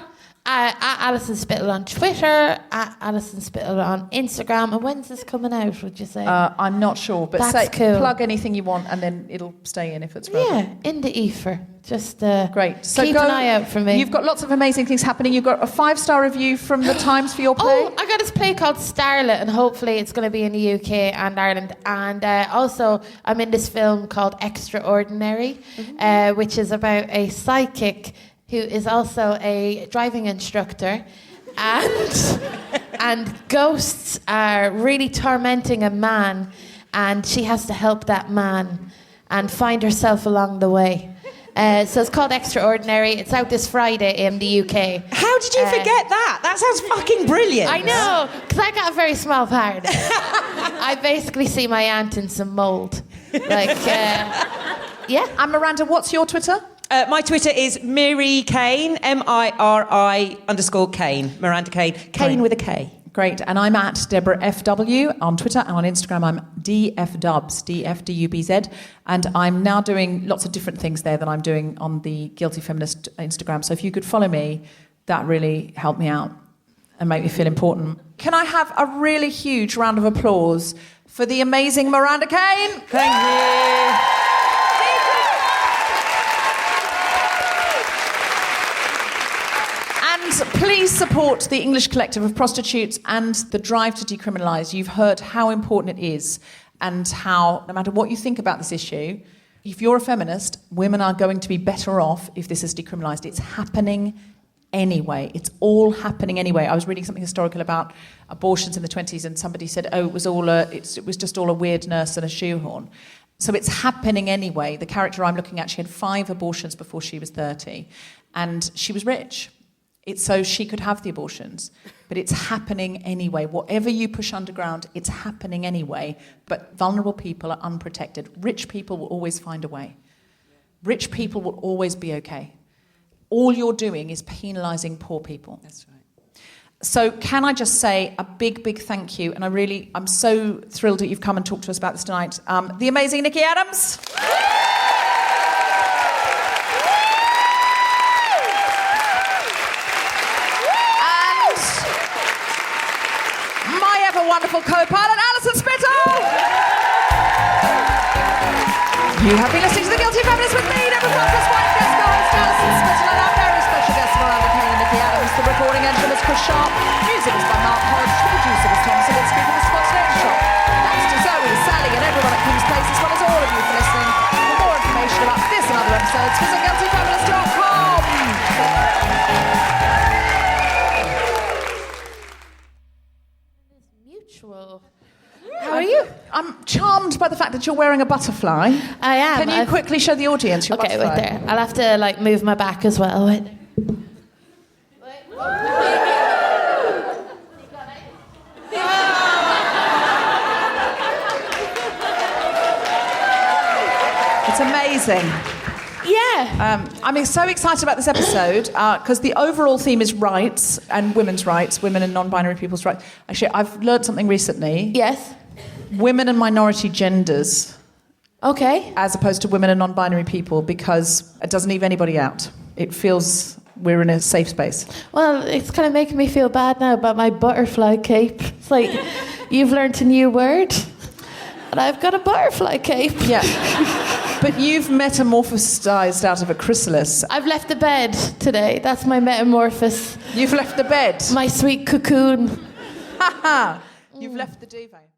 Speaker 2: At Alison Spittle on Twitter, at Alison Spittle on Instagram. And when's this coming out, would you say?
Speaker 1: I'm not sure, but
Speaker 2: That's cool.
Speaker 1: Plug anything you want and then it'll stay in if it's relevant.
Speaker 2: Yeah, in the ether. Just
Speaker 1: great. So
Speaker 2: keep an eye out for me.
Speaker 1: You've got lots of amazing things happening. You've got a 5-star review from the Times for your play.
Speaker 2: Oh, I got this play called Starlet, and hopefully it's going to be in the UK and Ireland. And also, I'm in this film called Extraordinary, which is about a psychic who is also a driving instructor, and ghosts are really tormenting a man, and she has to help that man and find herself along the way. So it's called Extraordinary. It's out this Friday in the UK.
Speaker 5: How did you forget that? That sounds fucking brilliant.
Speaker 2: I know, because I got a very small part. I basically see my aunt in some mould. Yeah.
Speaker 1: And Miranda, what's your Twitter?
Speaker 5: My Twitter is Miri Kane, MIRI_Kane, Miranda Kane, Kane with a K.
Speaker 1: Great. And I'm at Deborah FW on Twitter, and on Instagram I'm DFDubs, DFDUBZ. And I'm now doing lots of different things there than I'm doing on the Guilty Feminist Instagram. So if you could follow me, that really helped me out and make me feel important. Can I have a really huge round of applause for the amazing Miranda Kane?
Speaker 5: Thank you.
Speaker 1: Please support the English Collective of Prostitutes and the drive to decriminalise. You've heard how important it is and how, no matter what you think about this issue, if you're a feminist, women are going to be better off if this is decriminalised. It's happening anyway. It's all happening anyway. I was reading something historical about abortions in the 20s and somebody said, oh, it was just all a weird nurse and a shoehorn. So it's happening anyway. The character I'm looking at, she had 5 abortions before she was 30 and she was rich. It's so she could have the abortions. But it's happening anyway. Whatever you push underground, it's happening anyway. But vulnerable people are unprotected. Rich people will always find a way. Rich people will always be okay. All you're doing is penalising poor people.
Speaker 5: That's right.
Speaker 1: So can I just say a big, big thank you. And I'm so thrilled that you've come and talked to us about this tonight. The amazing Niki Adams. Wonderful co-pilot Alison Spittle. You have been listening to The Guilty Feminist with me, Deborah Frances-White, guest co-host Alison Spittle, and our very special guest Miranda Kane and Niki Adams. The recording engineer was Chris Sharp. Music was by Mark Hodge. The producer was Tom Salinsky from the Spontaneous Shop. Thanks to Zoe, Sally, and everyone at King's Place, as well as all of you for listening. For more information about this and other episodes, visit guiltyfeminist.com.
Speaker 2: How are you?
Speaker 1: I'm charmed by the fact that you're wearing a butterfly.
Speaker 2: I am.
Speaker 1: Can you quickly show the audience your
Speaker 2: okay,
Speaker 1: butterfly?
Speaker 2: wait there. I'll have to move my back as well. Wait.
Speaker 1: It's amazing.
Speaker 2: Yeah.
Speaker 1: I'm so excited about this episode because the overall theme is rights and women's rights, women and non-binary people's rights. Actually, I've learned something recently.
Speaker 2: Yes.
Speaker 1: Women and minority genders.
Speaker 2: Okay.
Speaker 1: As opposed to women and non-binary people, because it doesn't leave anybody out. It feels we're in a safe space.
Speaker 2: Well, it's kind of making me feel bad now about my butterfly cape. It's like, you've learnt a new word, and I've got a butterfly cape.
Speaker 1: Yeah. But you've metamorphosized out of a chrysalis.
Speaker 2: I've left the bed today. That's my metamorphosis.
Speaker 1: You've left the bed.
Speaker 2: My sweet cocoon.
Speaker 1: You've left the duvet.